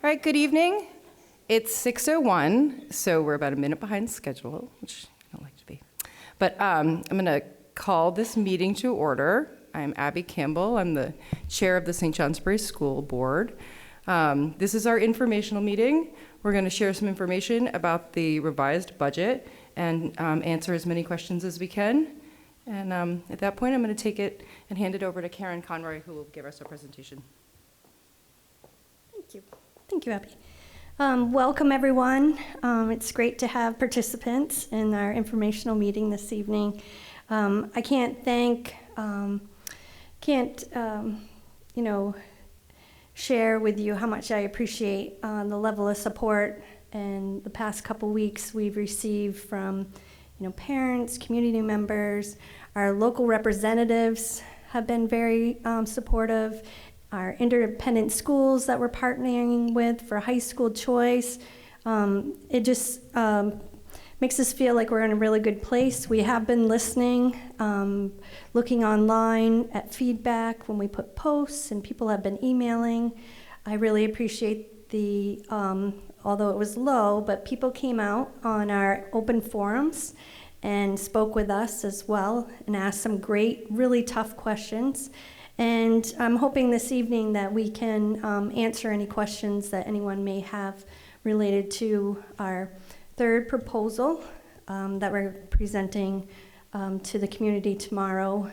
All right, good evening. It's 6:01, so we're about a minute behind schedule, which I don't like to be. But I'm going to call this meeting to order. I'm Abby Campbell. I'm the chair of the St. Johnsbury School Board. This is our informational meeting. We're going to share some information about the revised budget and answer as many questions as we can. And at that point, I'm going to take it and hand it over to Karen Conroy, who will give us a presentation. Thank you. Thank you, Abby. Welcome, everyone. It's great to have participants in our informational meeting this evening. I can't thank, share with you how much I appreciate the level of support and the past couple weeks we've received from, parents, community members. Our local representatives have been very supportive. Our independent schools that we're partnering with for high school choice. It just makes us feel like we're in a really good place. We have been listening, looking online at feedback when we put posts, and people have been emailing. I really appreciate the, although it was low, but people came out on our open forums and spoke with us as well and asked some great, really tough questions. And I'm hoping this evening that we can answer any questions that anyone may have related to our third proposal that we're presenting to the community tomorrow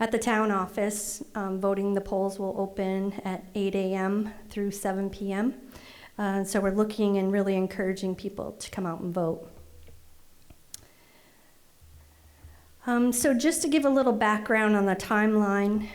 at the town office. Voting the polls will open at 8 a.m. through 7 p.m. So we're looking and really encouraging people to come out and vote. So just to give a little background on the timeline,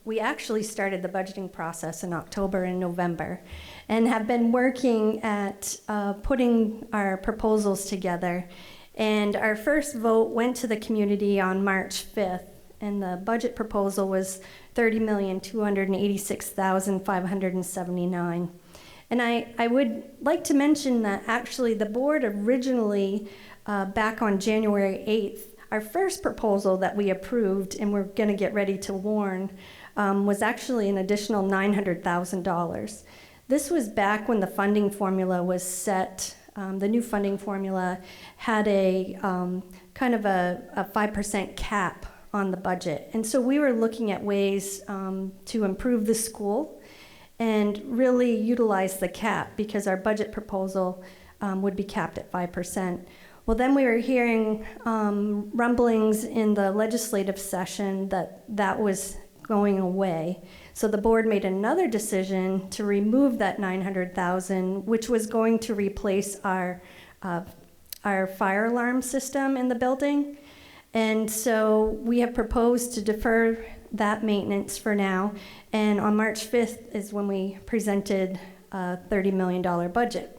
we actually started the budgeting process in October and November and have been working at putting our proposals together. And our first vote went to the community on March 5th, and the budget proposal was $30,286,579. And I would like to mention that actually the board originally back on January 8th, our first proposal that we approved and we're going to get ready to warn was actually an additional $900,000. This was back when the funding formula was set. The new funding formula had a kind of a 5% cap on the budget. And so we were looking at ways to improve the school and really utilize the cap because our budget proposal would be capped at 5%. Well, then we were hearing rumblings in the legislative session that was going away. So the board made another decision to remove that $900,000, which was going to replace our fire alarm system in the building. And so we have proposed to defer that maintenance for now. And on March 5th is when we presented a $30 million budget.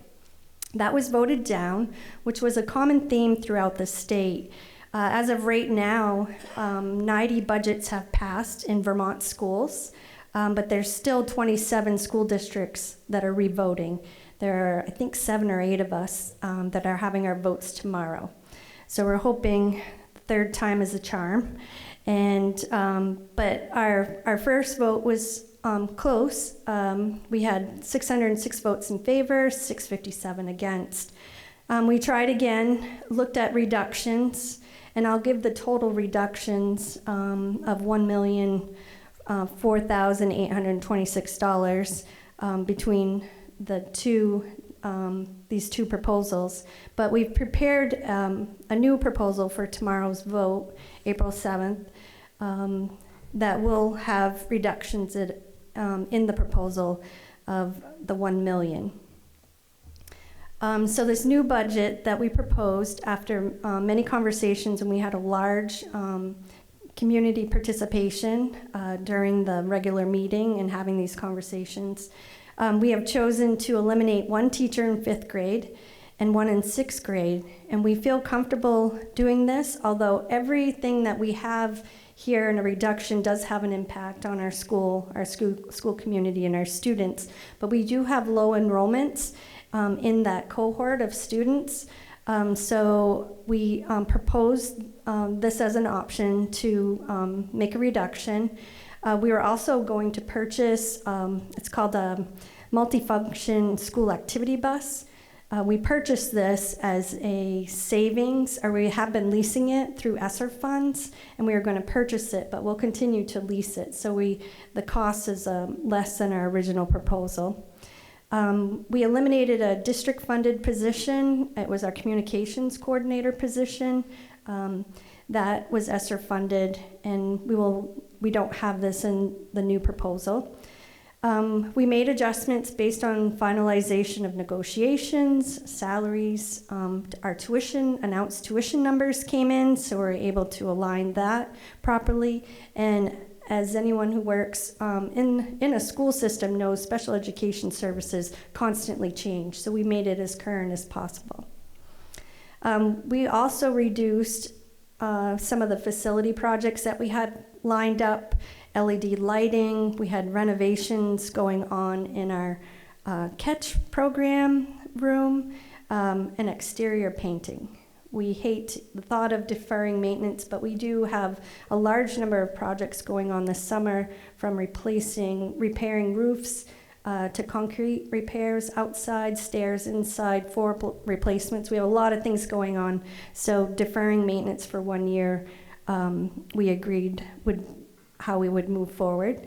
That was voted down, which was a common theme throughout the state. As of right now, 90 budgets have passed in Vermont schools, but there's still 27 school districts that are revoting. There are, I think, 7 or 8 of us that are having our votes tomorrow. So we're hoping the third time is a charm. And but our first vote was close. We had 606 votes in favor, 657 against. We tried again, looked at reductions, and I'll give the total reductions of $1,004,826 between the these two proposals. But we've prepared a new proposal for tomorrow's vote, April 7th, that will have reductions in the proposal of the $1 million. So this new budget that we proposed after many conversations, and we had a large community participation during the regular meeting and having these conversations, we have chosen to eliminate 1 teacher in 5th grade and 1 in 6th grade. And we feel comfortable doing this, although everything that we have here in a reduction does have an impact on our school community and our students. But we do have low enrollments in that cohort of students. So we proposed this as an option to make a reduction. We are also going to purchase, it's called a multifunction school activity bus. We purchased this as a savings, or we have been leasing it through ESSER funds, and we are going to purchase it, but we'll continue to lease it. So the cost is less than our original proposal. We eliminated a district-funded position. It was our communications coordinator position. That was ESSER funded, and we don't have this in the new proposal. We made adjustments based on finalization of negotiations, salaries. Our announced tuition numbers came in, so we're able to align that properly. And as anyone who works in a school system knows, special education services constantly change, so we made it as current as possible. We also reduced some of the facility projects that we had lined up. LED lighting, we had renovations going on in our catch program room, and exterior painting. We hate the thought of deferring maintenance, but we do have a large number of projects going on this summer, from repairing roofs to concrete repairs outside, stairs inside, floor replacements. We have a lot of things going on, so deferring maintenance for 1 year, we agreed how we would move forward.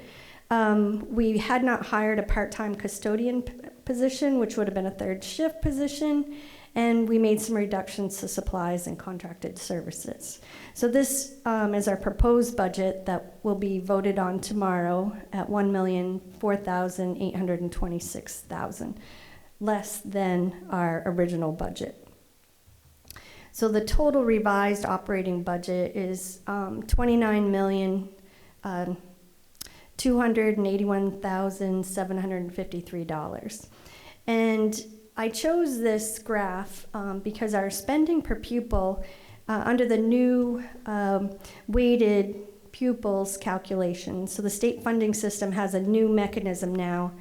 We had not hired a part-time custodian position, which would have been a third shift position, and we made some reductions to supplies and contracted services. So this is our proposed budget that will be voted on tomorrow at $1,004,826,000, less than our original budget. So the total revised operating budget is $29,281,753. And I chose this graph because our spending per pupil under the new weighted pupils calculation, so the state funding system has a new mechanism now,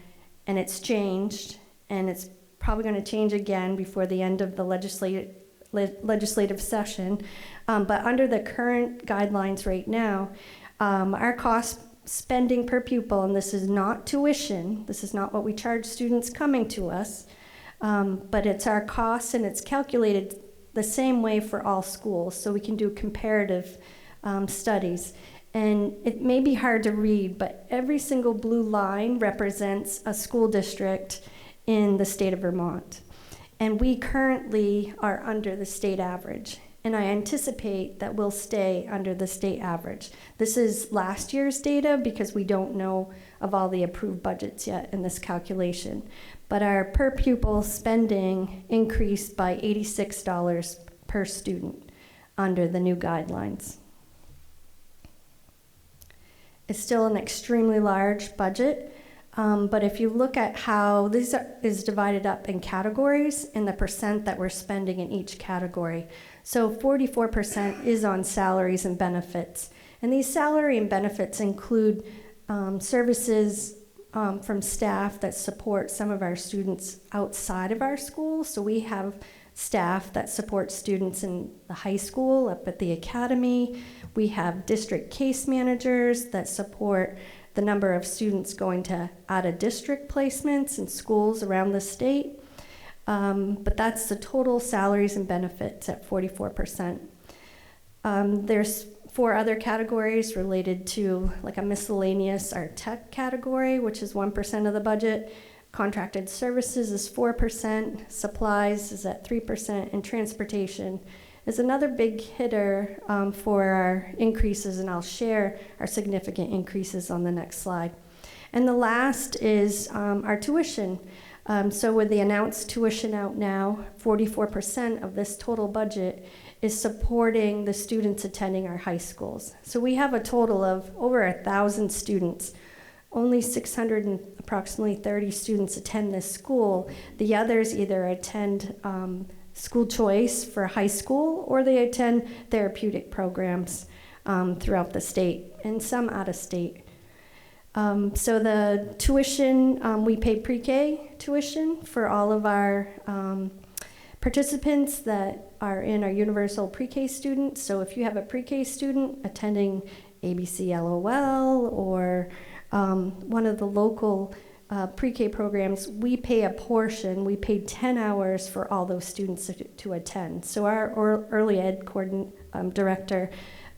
and it's changed, and it's probably going to change again before the end of the legislative session. But under the current guidelines right now, our cost spending per pupil, and this is not tuition, this is not what we charge students coming to us, but it's our costs, and it's calculated the same way for all schools, so we can do comparative studies. And it may be hard to read, but every single blue line represents a school district in the state of Vermont. And we currently are under the state average. And I anticipate that we'll stay under the state average. This is last year's data because we don't know of all the approved budgets yet in this calculation. But our per pupil spending increased by $86 per student under the new guidelines. It's still an extremely large budget, but if you look at how this is divided up in categories and the percent that we're spending in each category, so 44% is on salaries and benefits. And these salary and benefits include services from staff that support some of our students outside of our school. So we have staff that support students in the high school, up at the academy. We have district case managers that support the number of students going to out-of-district placements in schools around the state. But that's the total salaries and benefits at 44%. There's 4 other categories related to like a miscellaneous or tech category, which is 1% of the budget. Contracted services is 4%, supplies is at 3%, and transportation is another big hitter for our increases, and I'll share our significant increases on the next slide. And the last is our tuition. So with the announced tuition out now, 44% of this total budget is supporting the students attending our high schools. So we have a total of over 1,000 students. Only 600 and approximately 30 students attend this school. The others either attend school choice for high school, or they attend therapeutic programs throughout the state, and some out of state. So the tuition, we pay pre-K tuition for all of our participants that are in our universal pre-K students. So if you have a pre-K student attending ABC LOL or one of the local pre-K programs, we pay a portion. We pay 10 hours for all those students to attend. So our early ed director,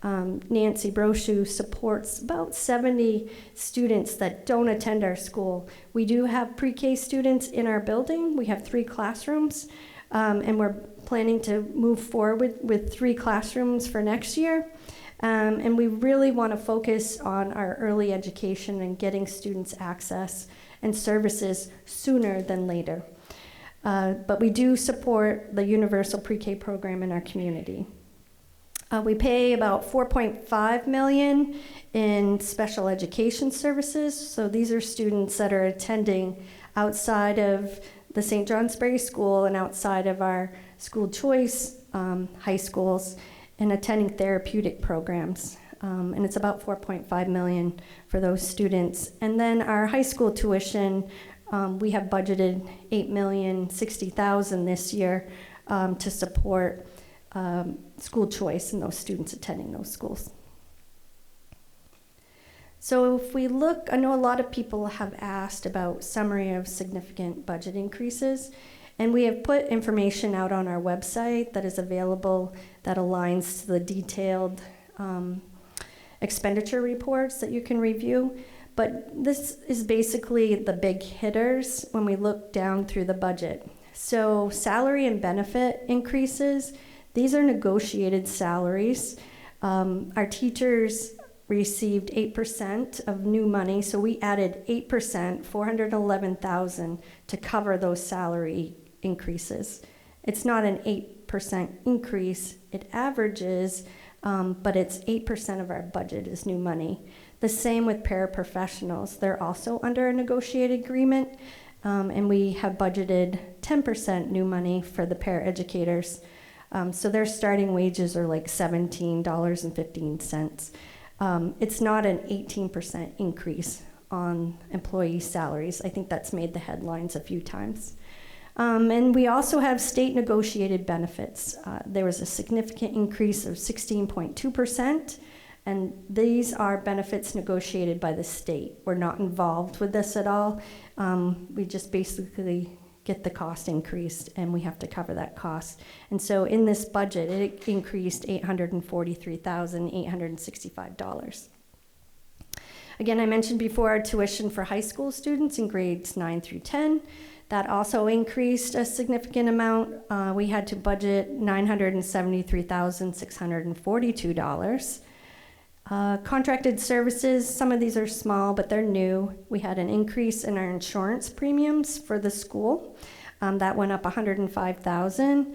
Nancy Brochu, supports about 70 students that don't attend our school. We do have pre-K students in our building. We have 3 classrooms, and we're planning to move forward with 3 classrooms for next year. And we really want to focus on our early education and getting students access and services sooner than later. But we do support the universal pre-K program in our community. We pay about $4.5 million in special education services. So these are students that are attending outside of the St. Johnsbury School and outside of our school choice high schools and attending therapeutic programs. And it's about $4.5 million for those students. And then our high school tuition, we have budgeted $8,060,000 this year to support school choice and those students attending those schools. So if we look, I know a lot of people have asked about summary of significant budget increases, and we have put information out on our website that is available that aligns to the detailed expenditure reports that you can review. But this is basically the big hitters when we look down through the budget. So salary and benefit increases, these are negotiated salaries. Our teachers received 8% of new money, so we added 8%, $411,000 to cover those salary increases. It's not an 8% increase, it averages, but it's 8% of our budget is new money. The same with paraprofessionals. They're also under a negotiated agreement, and we have budgeted 10% new money for the paraeducators. So their starting wages are like $17.15. It's not an 18% increase on employee salaries. I think that's made the headlines a few times. And we also have state negotiated benefits. There was a significant increase of 16.2%, and these are benefits negotiated by the state. We're not involved with this at all. We just basically get the cost increased, and we have to cover that cost. And so in this budget, it increased $843,865. Again, I mentioned before our tuition for high school students in grades 9 through 10. That also increased a significant amount. We had to budget $973,642. Contracted services, some of these are small, but they're new. We had an increase in our insurance premiums for the school. That went up $105,000.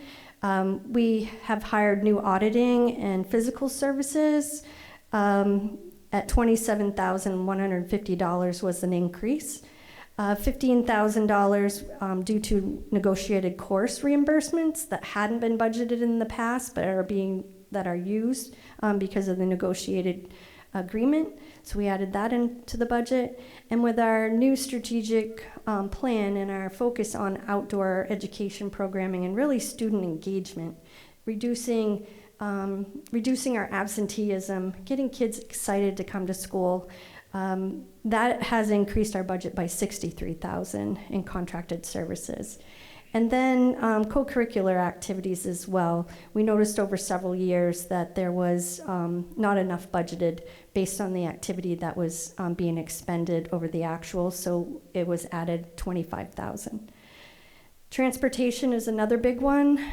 We have hired new auditing and physical services. At $27,150 was an increase. $15,000 due to negotiated course reimbursements that hadn't been budgeted in the past, but that are used because of the negotiated agreement. So we added that into the budget. And with our new strategic plan and our focus on outdoor education programming and really student engagement, reducing our absenteeism, getting kids excited to come to school, that has increased our budget by $63,000 in contracted services. And then co-curricular activities as well. We noticed over several years that there was not enough budgeted based on the activity that was being expended over the actual, so it was added $25,000. Transportation is another big one.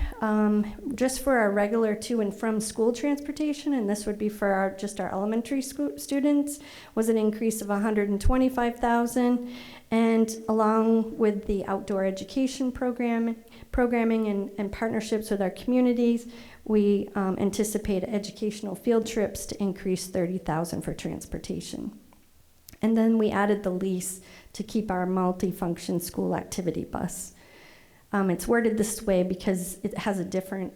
Just for our regular to and from school transportation, and this would be for just our elementary school students, was an increase of $125,000. And along with the outdoor education programming and partnerships with our communities, we anticipate educational field trips to increase $30,000 for transportation. And then we added the lease to keep our multifunction school activity bus. It's worded this way because it has a different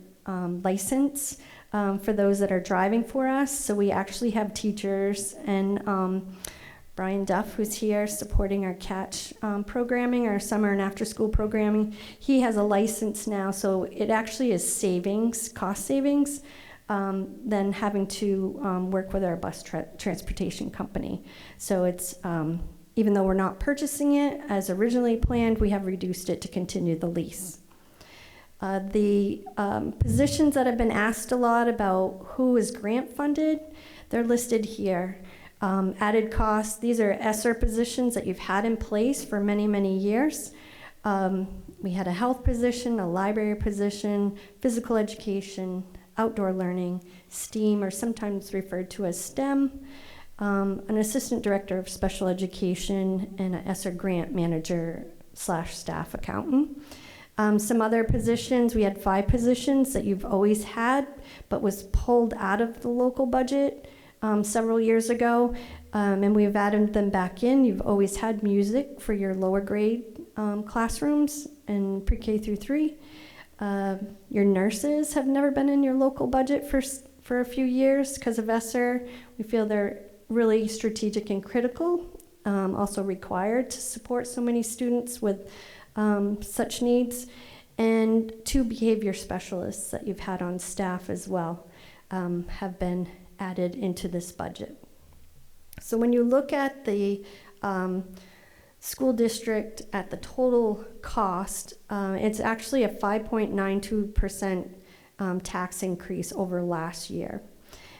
license for those that are driving for us. So we actually have teachers, and Brian Duff, who's here supporting our CATCH programming, our summer and after school programming. He has a license now, so it actually is savings, cost savings. than having to work with our bus transportation company. So it's, even though we're not purchasing it as originally planned, we have reduced it to continue the lease. The positions that have been asked a lot about who is grant funded, they're listed here. Added costs, these are ESSER positions that you've had in place for many, many years. We had a health position, a library position, physical education, outdoor learning, STEAM, or sometimes referred to as STEM, an assistant director of special education, and an ESSER grant manager / staff accountant. Some other positions, we had 5 positions that you've always had, but was pulled out of the local budget several years ago, and we've added them back in. You've always had music for your lower grade classrooms in pre-K through 3. Your nurses have never been in your local budget for a few years because of ESSER. We feel they're really strategic and critical, also required to support so many students with such needs. And 2 behavior specialists that you've had on staff as well have been added into this budget. So when you look at the school district at the total cost, it's actually a 5.92% tax increase over last year.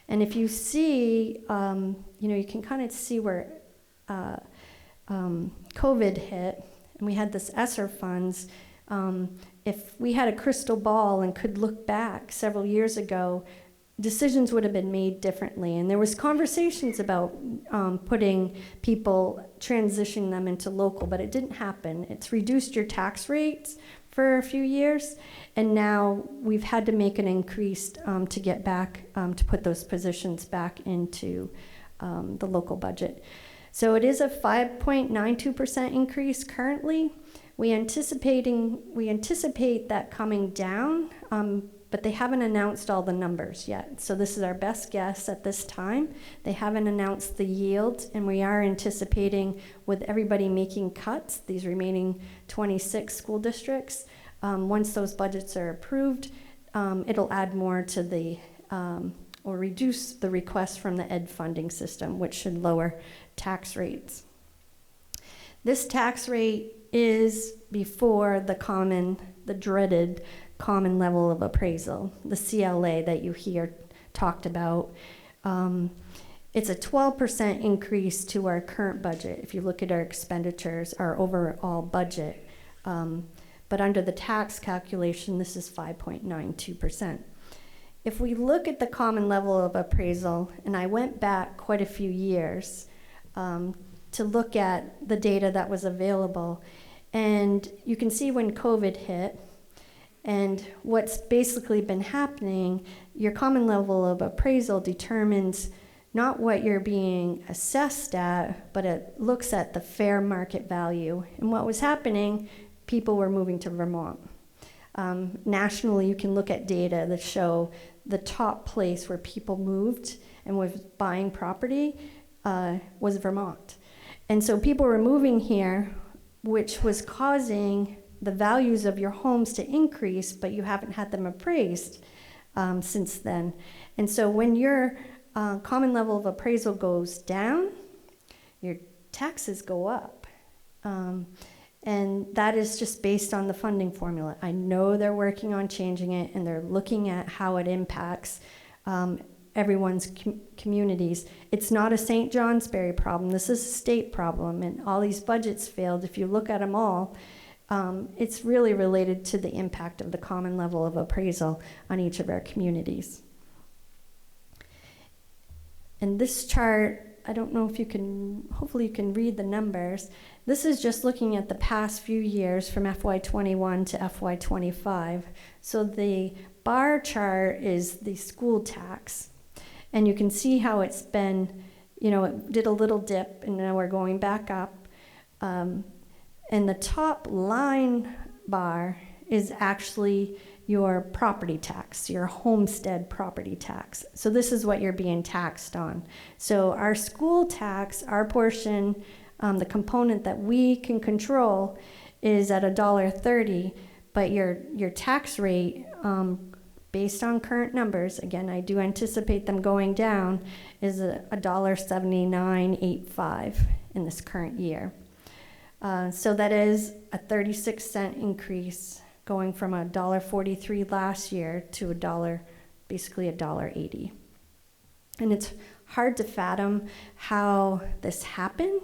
And if you see, you can kind of see where COVID hit, and we had this ESSER funds. If we had a crystal ball and could look back several years ago, decisions would have been made differently. And there was conversations about putting people, transitioning them into local, but it didn't happen. It's reduced your tax rates for a few years, and now we've had to make an increase to get back, to put those positions back into the local budget. So it is a 5.92% increase currently. We anticipate that coming down, but they haven't announced all the numbers yet. So this is our best guess at this time. They haven't announced the yield, and we are anticipating, with everybody making cuts, these remaining 26 school districts, once those budgets are approved, it'll add more to the, or reduce the request from the ed funding system, which should lower tax rates. This tax rate is before the dreaded common level of appraisal, the CLA that you hear talked about. It's a 12% increase to our current budget. If you look at our expenditures, our overall budget, but under the tax calculation, this is 5.92%. If we look at the common level of appraisal, and I went back quite a few years to look at the data that was available, and you can see when COVID hit, and what's basically been happening, your common level of appraisal determines not what you're being assessed at, but it looks at the fair market value. And what was happening, people were moving to Vermont. Nationally, you can look at data that show the top place where people moved and was buying property was Vermont. And so people were moving here, which was causing the values of your homes to increase, but you haven't had them appraised since then. And so when your common level of appraisal goes down, your taxes go up. And that is just based on the funding formula. I know they're working on changing it, and they're looking at how it impacts everyone's communities. It's not a St. Johnsbury problem. This is a state problem, and all these budgets failed. If you look at them all, it's really related to the impact of the common level of appraisal on each of our communities. And this chart, I don't know if you can, hopefully you can read the numbers. This is just looking at the past few years from FY21 to FY25. So the bar chart is the school tax. And you can see how it's been, it did a little dip, and now we're going back up. And the top line bar is actually your property tax, your homestead property tax. So this is what you're being taxed on. So our school tax, our portion, the component that we can control is at $1.30, but your tax rate based on current numbers, again, I do anticipate them going down, is $1.7985 in this current year. So that is a 36-cent increase, going from $1.43 last year to basically $1.80. And it's hard to fathom how this happened.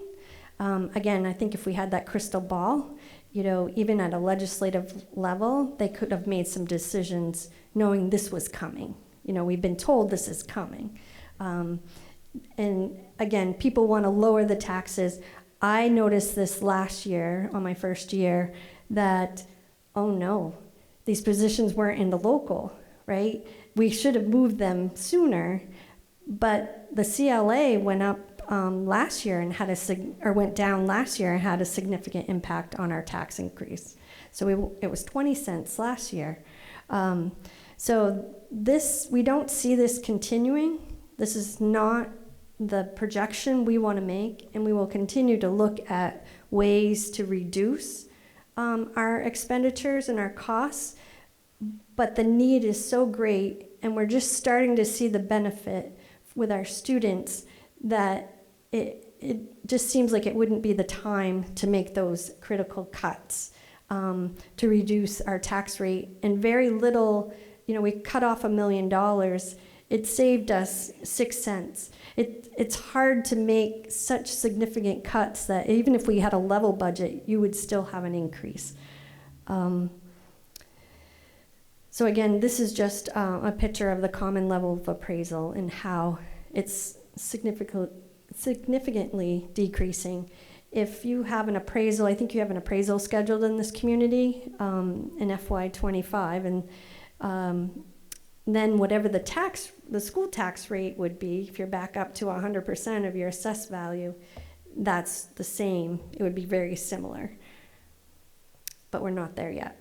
Again, I think if we had that crystal ball, even at a legislative level, they could have made some decisions knowing this was coming. We've been told this is coming. And again, people want to lower the taxes. I noticed this last year, on my first year, that, oh no, these positions weren't in the local, right? We should have moved them sooner, but the CLA went up last year and went down last year and had a significant impact on our tax increase. So it was 20 cents last year. So we don't see this continuing. This is not the projection we want to make, and we will continue to look at ways to reduce our expenditures and our costs. But the need is so great, and we're just starting to see the benefit with our students that it just seems like it wouldn't be the time to make those critical cuts to reduce our tax rate. And very little, we cut off $1 million. It saved us 6 cents. It's hard to make such significant cuts that even if we had a level budget, you would still have an increase. So again, this is just a picture of the common level of appraisal and how it's significantly decreasing. If you have an appraisal, I think you have an appraisal scheduled in this community in FY25, and then whatever the school tax rate would be, if you're back up to 100% of your assessed value, that's the same. It would be very similar, but we're not there yet.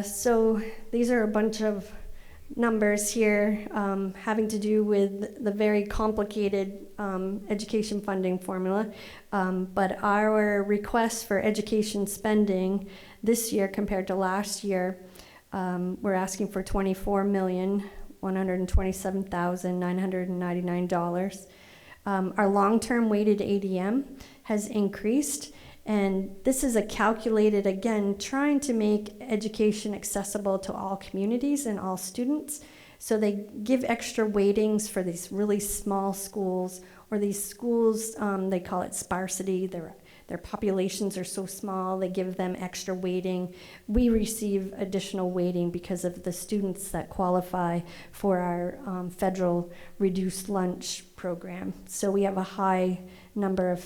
So these are a bunch of numbers here having to do with the very complicated education funding formula. But our request for education spending this year compared to last year, we're asking for $24,127,999. Our long-term weighted ADM has increased. And this is calculated, again, trying to make education accessible to all communities and all students. So they give extra weightings for these really small schools, or these schools, they call it sparsity. Their populations are so small, they give them extra weighting. We receive additional weighting because of the students that qualify for our federal reduced lunch program. So we have a high number of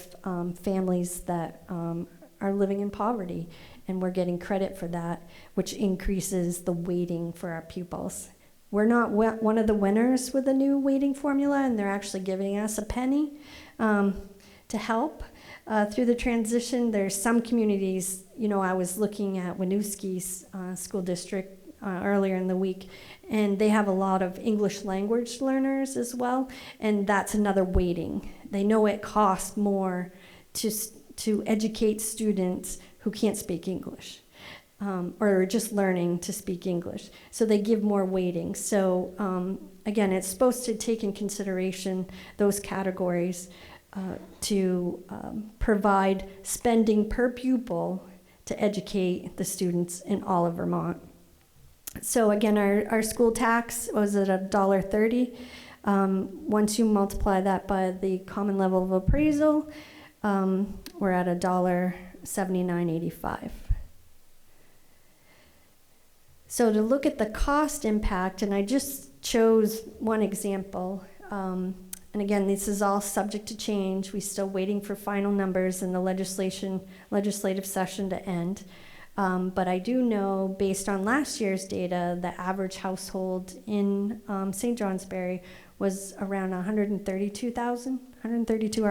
families that are living in poverty, and we're getting credit for that, which increases the weighting for our pupils. We're not one of the winners with the new weighting formula, and they're actually giving us a penny to help through the transition. There's some communities, I was looking at Winooski's school district earlier in the week, and they have a lot of English language learners as well, and that's another weighting. They know it costs more to educate students who can't speak English or are just learning to speak English, so they give more weighting. So again, it's supposed to take in consideration those categories to provide spending per pupil to educate the students in all of Vermont. So again, our school tax was at $1.30. Once you multiply that by the common level of appraisal, we're at $1.7985. So to look at the cost impact, and I just chose one example, and again, this is all subject to change. We're still waiting for final numbers in the legislative session to end. But I do know, based on last year's data, the average household in St. Johnsbury was around 132 or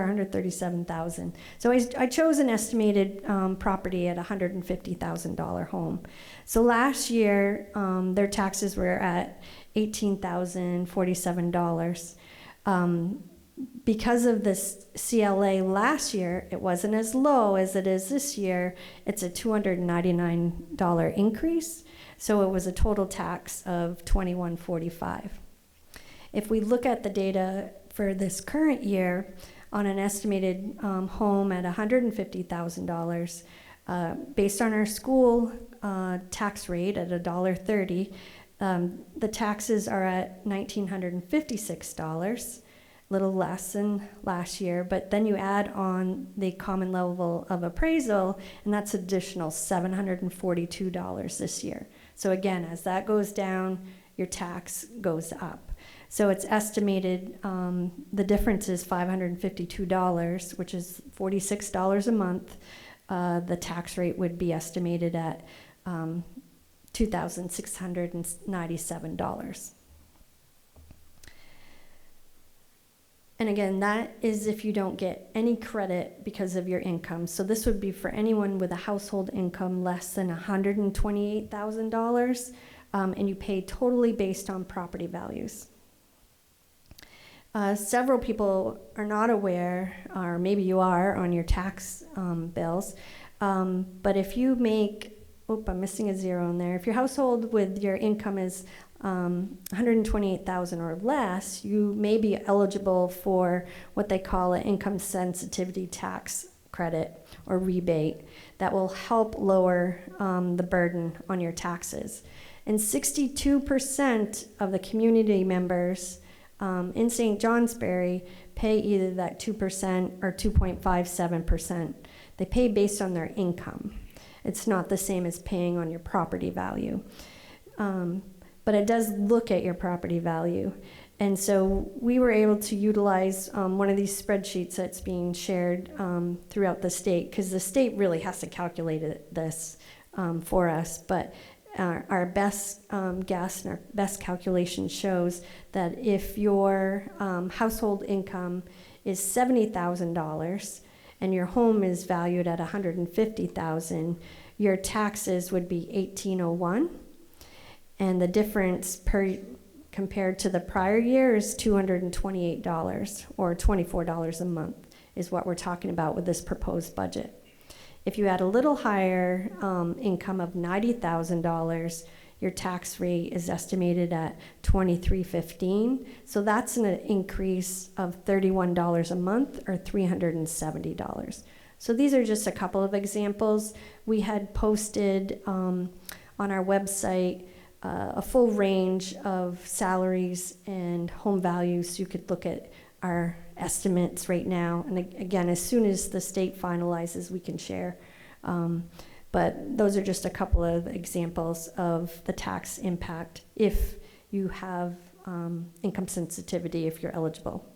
137,000. So I chose an estimated property at $150,000 home. So last year, their taxes were at $18,047. Because of this CLA last year, it wasn't as low as it is this year. It's a $299 increase, so it was a total tax of $21.45. If we look at the data for this current year, on an estimated home at $150,000, based on our school tax rate at $1.30, the taxes are at $1,956, a little less than last year, but then you add on the common level of appraisal, and that's additional $742 this year. So again, as that goes down, your tax goes up. So it's estimated the difference is $552, which is $46 a month. The tax rate would be estimated at $2,697. And again, that is if you don't get any credit because of your income. So this would be for anyone with a household income less than $128,000, and you pay totally based on property values. Several people are not aware, or maybe you are on your tax bills, but if you make, I'm missing a zero in there. If your household with your income is $128,000 or less, you may be eligible for what they call an income sensitivity tax credit or rebate that will help lower the burden on your taxes. And 62% of the community members in St. Johnsbury pay either that 2% or 2.57%. They pay based on their income. It's not the same as paying on your property value. But it does look at your property value. And so we were able to utilize one of these spreadsheets that's being shared throughout the state, because the state really has to calculate this for us. But our best guess and our best calculation shows that if your household income is $70,000 and your home is valued at $150,000, your taxes would be $1,801, and the difference compared to the prior year is $228, or $24 a month is what we're talking about with this proposed budget. If you had a little higher income of $90,000, your tax rate is estimated at $23.15. So that's an increase of $31 a month, or $370. So these are just a couple of examples. We had posted on our website a full range of salaries and home values, so you could look at our estimates right now. And again, as soon as the state finalizes, we can share. But those are just a couple of examples of the tax impact if you have income sensitivity, if you're eligible.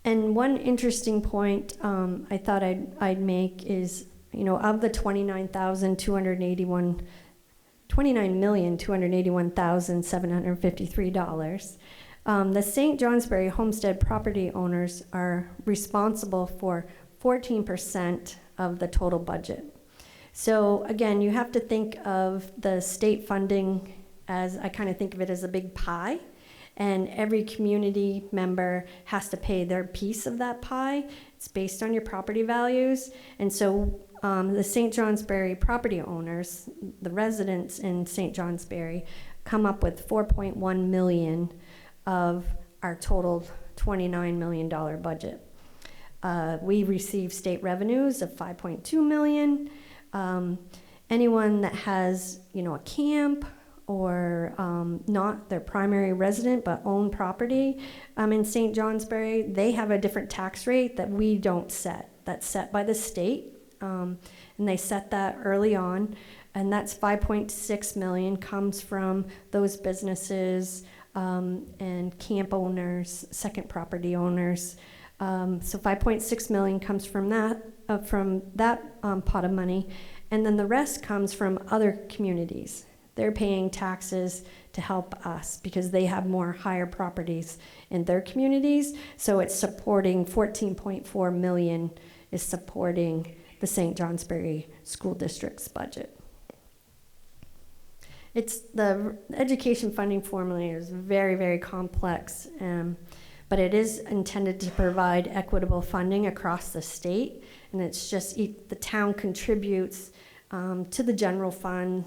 And one interesting point I thought I'd make is, of the $29,281,753, the St. Johnsbury homestead property owners are responsible for 14% of the total budget. So again, you have to think of the state funding as, I kind of think of it as a big pie, and every community member has to pay their piece of that pie. It's based on your property values. And so the St. Johnsbury property owners, the residents in St. Johnsbury, come up with $4.1 million of our total $29 million budget. We receive state revenues of $5.2 million. Anyone that has, a camp or not their primary resident but own property in St. Johnsbury, they have a different tax rate that we don't set. That's set by the state, and they set that early on, and that's $5.6 million comes from those businesses and camp owners, second property owners. So $5.6 million comes from that pot of money, and then the rest comes from other communities. They're paying taxes to help us because they have more higher properties in their communities. So it's supporting $14.4 million is supporting the St. Johnsbury School District's budget. It's the education funding formula is very, very complex, but it is intended to provide equitable funding across the state, and it's just the town contributes to the general fund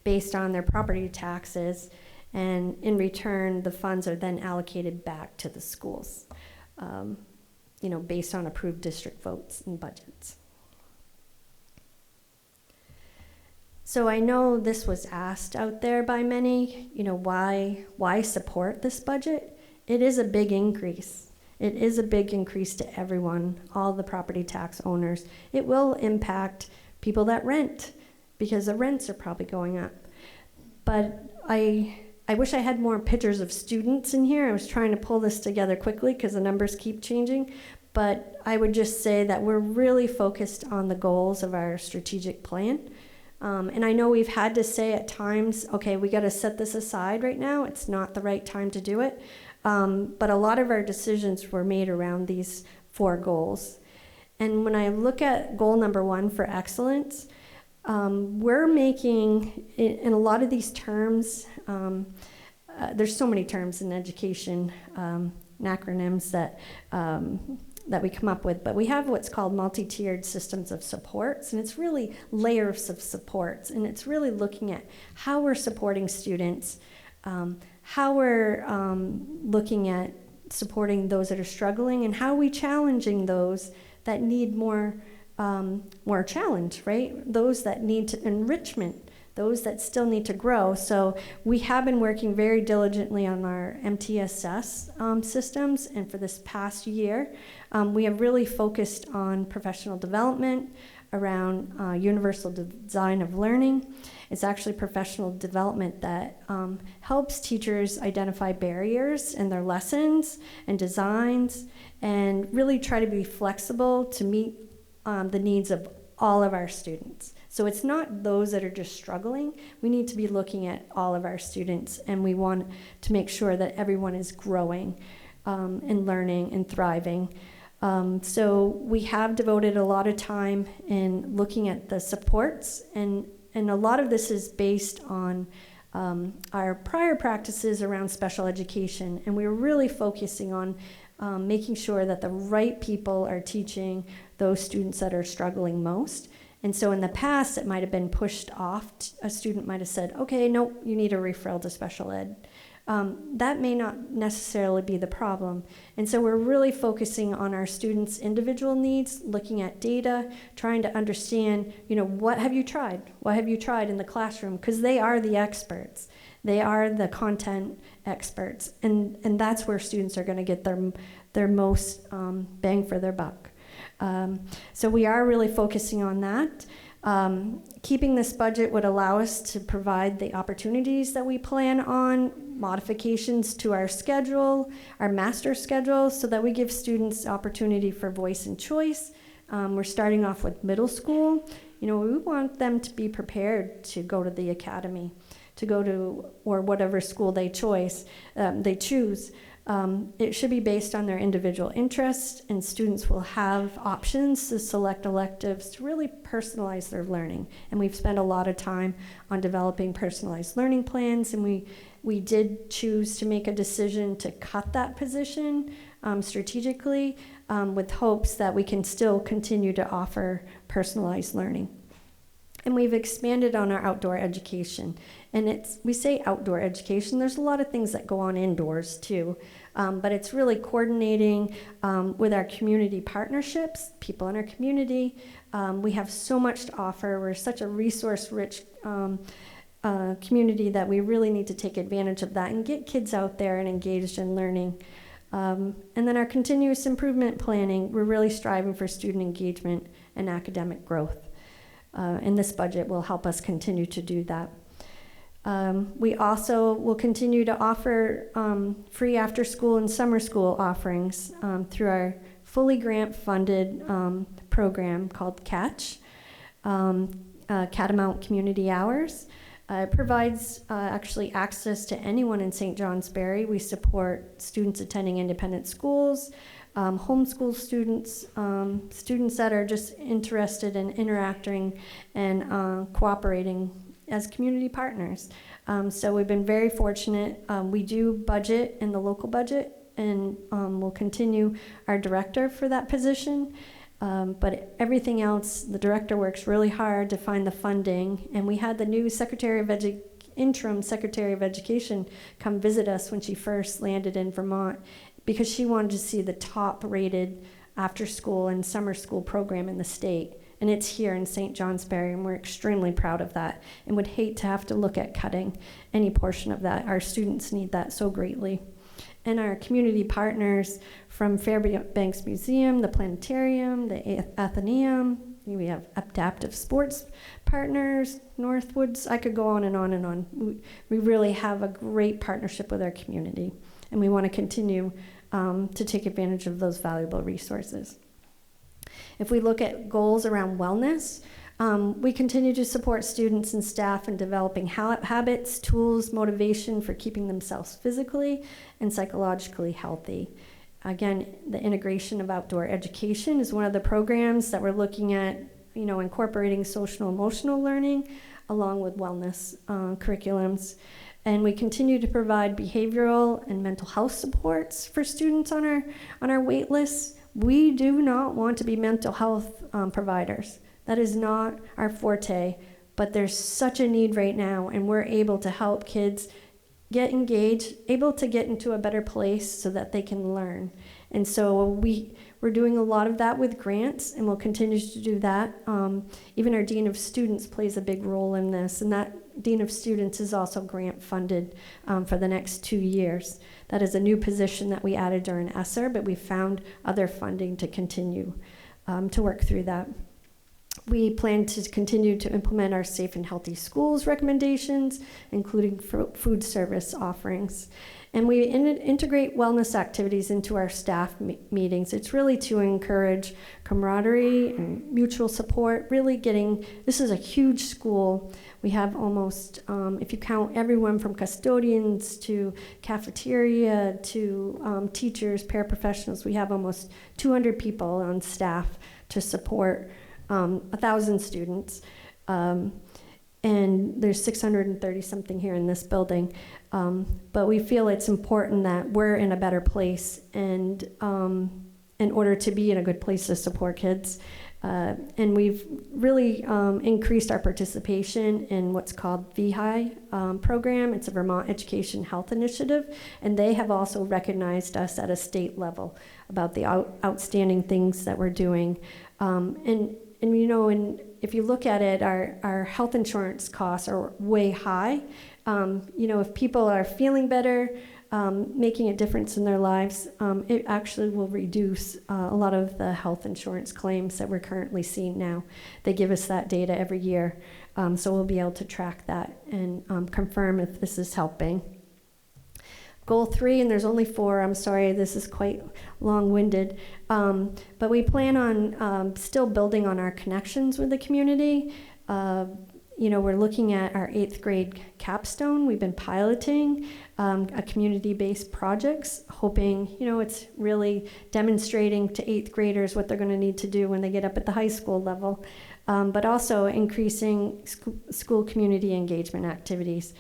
based on their property taxes, and in return, the funds are then allocated back to the schools, based on approved district votes and budgets. So I know this was asked out there by many, why support this budget? It is a big increase. It is a big increase to everyone, all the property tax owners. It will impact people that rent because the rents are probably going up. But I wish I had more pictures of students in here. I was trying to pull this together quickly because the numbers keep changing. But I would just say that we're really focused on the goals of our strategic plan. And I know we've had to say at times, okay, we got to set this aside right now. It's not the right time to do it. But a lot of our decisions were made around these 4 goals. And when I look at goal number 1 for excellence, we're making, in a lot of these terms, there's so many terms in education, and acronyms that we come up with, but we have what's called multi-tiered systems of supports, and it's really layers of supports, and it's really looking at how we're supporting students, how we're looking at supporting those that are struggling, and how are we challenging those that need more challenge, right? Those that need enrichment, those that still need to grow. So we have been working very diligently on our MTSS systems, and for this past year, we have really focused on professional development around universal design of learning. It's actually professional development that helps teachers identify barriers in their lessons and designs and really try to be flexible to meet the needs of all of our students. So it's not those that are just struggling. We need to be looking at all of our students, and we want to make sure that everyone is growing and learning and thriving. So we have devoted a lot of time in looking at the supports, and a lot of this is based on our prior practices around special education, and we're really focusing on making sure that the right people are teaching those students that are struggling most. And so in the past, it might have been pushed off. A student might have said, okay, no, you need a referral to special ed. That may not necessarily be the problem. And so we're really focusing on our students' individual needs, looking at data, trying to understand, what have you tried? What have you tried in the classroom? Because they are the experts. They are the content experts. And that's where students are going to get their most bang for their buck. So we are really focusing on that. Keeping this budget would allow us to provide the opportunities that we plan on, modifications to our schedule, our master schedule, so that we give students opportunity for voice and choice. We're starting off with middle school. We want them to be prepared to go to the academy, to go to, or whatever school they choose. It should be based on their individual interests, and students will have options to select electives to really personalize their learning. And we've spent a lot of time on developing personalized learning plans, and we did choose to make a decision to cut that position strategically with hopes that we can still continue to offer personalized learning. And we've expanded on our outdoor education. And we say outdoor education, there's a lot of things that go on indoors too. But it's really coordinating with our community partnerships, people in our community. We have so much to offer. We're such a resource-rich community that we really need to take advantage of that and get kids out there and engaged in learning. And then our continuous improvement planning, we're really striving for student engagement and academic growth. And this budget will help us continue to do that. We also will continue to offer free after-school and summer school offerings through our fully grant-funded program called CATCH, Catamount Community Hours. It provides actually access to anyone in St. Johns Bury. We support students attending independent schools, homeschool students, students that are just interested in interacting and cooperating as community partners. So we've been very fortunate. We do budget in the local budget, and we'll continue our director for that position. But everything else, the director works really hard to find the funding. And we had the new interim Secretary of Education come visit us when she first landed in Vermont, because she wanted to see the top-rated after-school and summer school program in the state. And it's here in St. Johnsbury, and we're extremely proud of that, and would hate to have to look at cutting any portion of that. Our students need that so greatly. And our community partners from Fairbanks Museum, the Planetarium, the Athenaeum, we have adaptive sports partners, Northwoods, I could go on and on and on. We really have a great partnership with our community, and we want to continue to take advantage of those valuable resources. If we look at goals around wellness, we continue to support students and staff in developing habits, tools, motivation for keeping themselves physically and psychologically healthy. Again, the integration of outdoor education is one of the programs that we're looking at, incorporating social emotional learning along with wellness curriculums. And we continue to provide behavioral and mental health supports for students on our wait lists. We do not want to be mental health providers. That is not our forte, but there's such a need right now, and we're able to help kids get engaged, able to get into a better place so that they can learn. And so we're doing a lot of that with grants, and we'll continue to do that. Even our Dean of Students plays a big role in this, and that Dean of Students is also grant funded for the next 2 years. That is a new position that we added during ESSER, but we found other funding to continue to work through that. We plan to continue to implement our Safe and Healthy Schools recommendations, including food service offerings. And we integrate wellness activities into our staff meetings. It's really to encourage camaraderie and mutual support, this is a huge school. We have almost, if you count everyone from custodians to cafeteria to teachers, paraprofessionals, we have almost 200 people on staff to support 1,000 students, and there's 630 something here in this building. But we feel it's important that we're in a better place, and in order to be in a good place to support kids. And we've really increased our participation in what's called VHI program. It's a Vermont Education Health Initiative, and they have also recognized us at a state level about the outstanding things that we're doing. And if you look at it, our health insurance costs are way high. If people are feeling better, making a difference in their lives, it actually will reduce a lot of the health insurance claims that we're currently seeing now. They give us that data every year, so we'll be able to track that and confirm if this is helping. Goal 3, and there's only 4, I'm sorry, this is quite long-winded, but we plan on still building on our connections with the community. We're looking at our 8th grade capstone. We've been piloting a community-based projects, hoping, it's really demonstrating to 8th graders what they're going to need to do when they get up at the high school level, but also increasing school community engagement activities.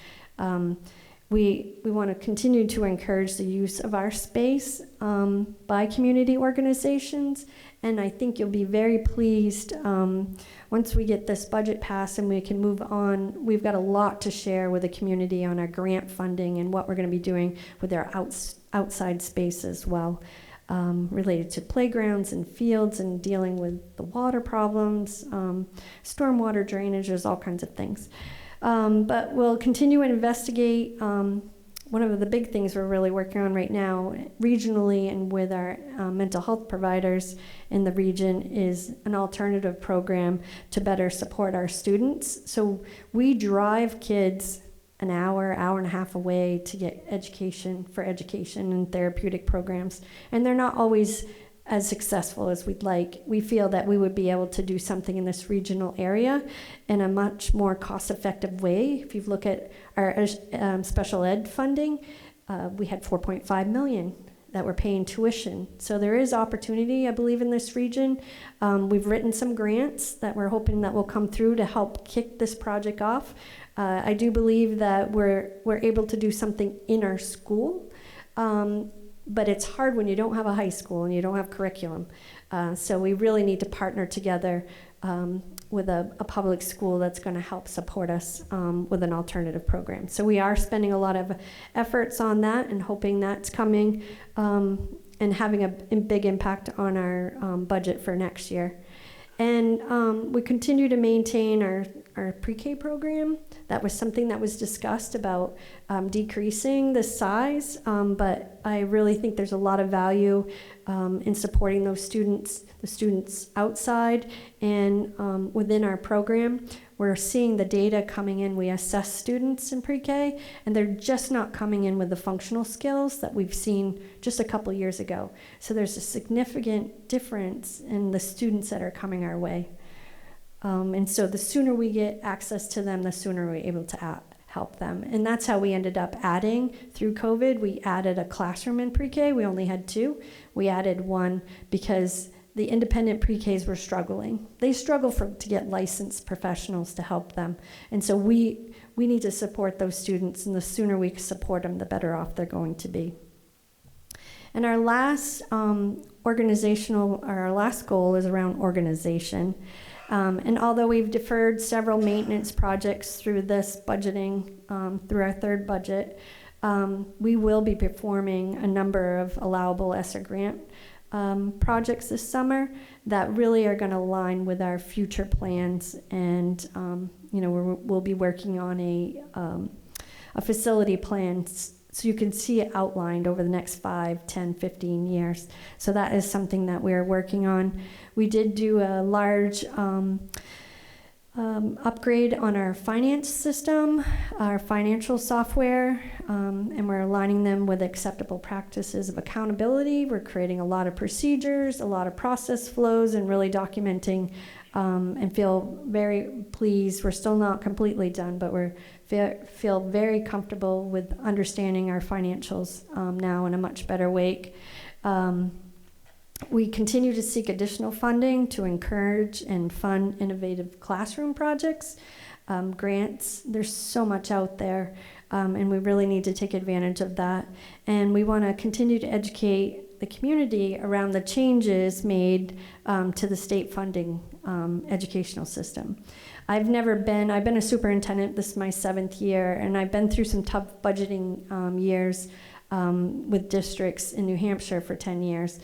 We want to continue to encourage the use of our space by community organizations, and I think you'll be very pleased once we get this budget passed and we can move on. We've got a lot to share with the community on our grant funding and what we're going to be doing with our outside space as well, related to playgrounds and fields and dealing with the water problems, stormwater drainage, there's all kinds of things. But we'll continue to investigate. One of the big things we're really working on right now, regionally and with our mental health providers in the region, is an alternative program to better support our students. So we drive kids an hour and a half away to get education and therapeutic programs, and they're not always as successful as we'd like. We feel that we would be able to do something in this regional area in a much more cost-effective way. If you look at our special ed funding, we had $4.5 million that we're paying tuition. So there is opportunity, I believe, in this region. We've written some grants that we're hoping that will come through to help kick this project off. I do believe that we're able to do something in our school, but it's hard when you don't have a high school and you don't have curriculum. So we really need to partner together with a public school that's going to help support us with an alternative program. So we are spending a lot of efforts on that and hoping that's coming and having a big impact on our budget for next year. And we continue to maintain our pre-K program. That was something that was discussed about decreasing the size, but I really think there's a lot of value in supporting those students, the students outside and within our program. We're seeing the data coming in. We assess students in pre-K, and they're just not coming in with the functional skills that we've seen just a couple years ago. So there's a significant difference in the students that are coming our way. And so the sooner we get access to them, the sooner we're able to help them. And that's how we ended up adding, through COVID, we added a classroom in pre-K. We only had 2. We added 1 because the independent pre-Ks were struggling. They struggle to get licensed professionals to help them. And so we need to support those students, and the sooner we support them, the better off they're going to be. And our last our last goal is around organization. And although we've deferred several maintenance projects through this budgeting, through our third budget, we will be performing a number of allowable ESSER grant projects this summer that really are going to align with our future plans. And we'll be working on a facility plan so you can see it outlined over the next 5, 10, 15 years. So that is something that we're working on. We did do a large upgrade on our finance system, our financial software, and we're aligning them with acceptable practices of accountability. We're creating a lot of procedures, a lot of process flows, and really documenting, and feel very pleased. We're still not completely done, but we feel very comfortable with understanding our financials now in a much better way. We continue to seek additional funding to encourage and fund innovative classroom projects, grants. There's so much out there, and we really need to take advantage of that. And we want to continue to educate the community around the changes made to the state funding educational system. I've been a superintendent, this is my 7th year, and I've been through some tough budgeting years with districts in New Hampshire for 10 years.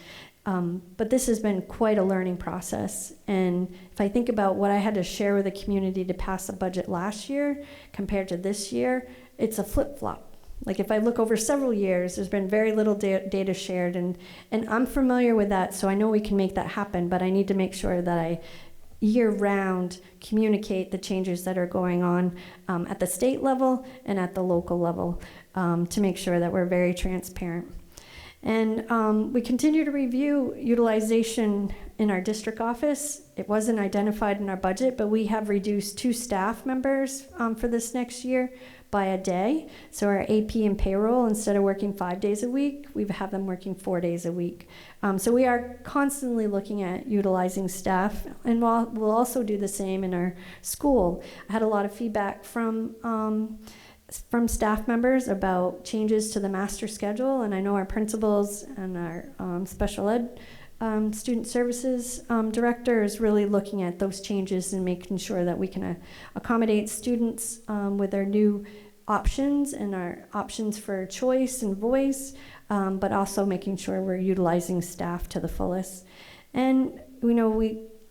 But this has been quite a learning process. And if I think about what I had to share with the community to pass a budget last year compared to this year, it's a flip-flop. Like if I look over several years, there's been very little data shared, and I'm familiar with that, so I know we can make that happen, but I need to make sure that I year-round communicate the changes that are going on at the state level and at the local level to make sure that we're very transparent. And we continue to review utilization in our district office. It wasn't identified in our budget, but we have reduced 2 staff members for this next year by a day. So our AP and payroll, instead of working 5 days a week, we have them working 4 days a week. So we are constantly looking at utilizing staff, and we'll also do the same in our school. I had a lot of feedback from staff members about changes to the master schedule, and I know our principals and our special ed student services director is really looking at those changes and making sure that we can accommodate students with their new options and our options for choice and voice, but also making sure we're utilizing staff to the fullest. And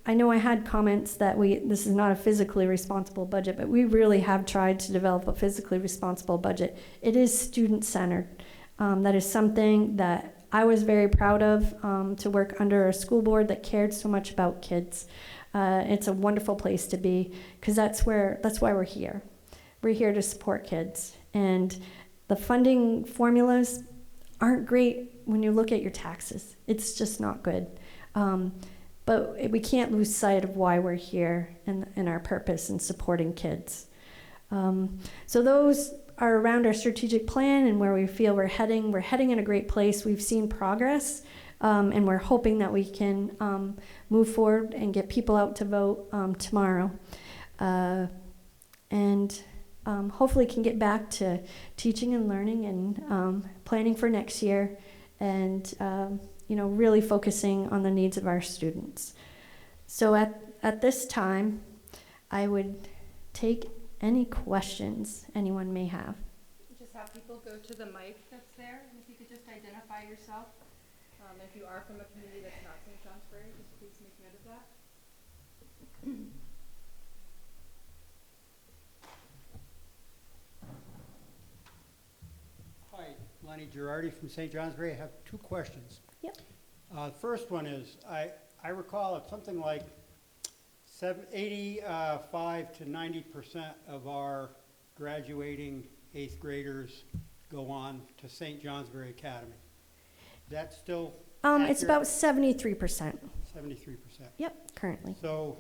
I know I had comments that this is not a fiscally responsible budget, but we really have tried to develop a physically responsible budget. It is student-centered. That is something that I was very proud of, to work under a school board that cared so much about kids. It's a wonderful place to be, because that's why we're here. We're here to support kids. And the funding formulas aren't great when you look at your taxes. It's just not good. But we can't lose sight of why we're here and our purpose in supporting kids. So those are around our strategic plan and where we feel we're heading in a great place. We've seen progress, and we're hoping that we can move forward and get people out to vote tomorrow. And hopefully can get back to teaching and learning and planning for next year, and really focusing on the needs of our students. So at this time, I would take any questions anyone may have. Just have people go to the mic that's there, and if you could just identify yourself. If you are from a community that's not St. Johnsbury, just please make note of that. Hi, Lenny Girardi from St. Johnsbury. I have two questions. Yep. First one is, I recall it's something like 85 to 90% of our graduating 8th graders go on to St. Johnsbury Academy. Is that still accurate? It's about 73%. 73%. Yep, currently. So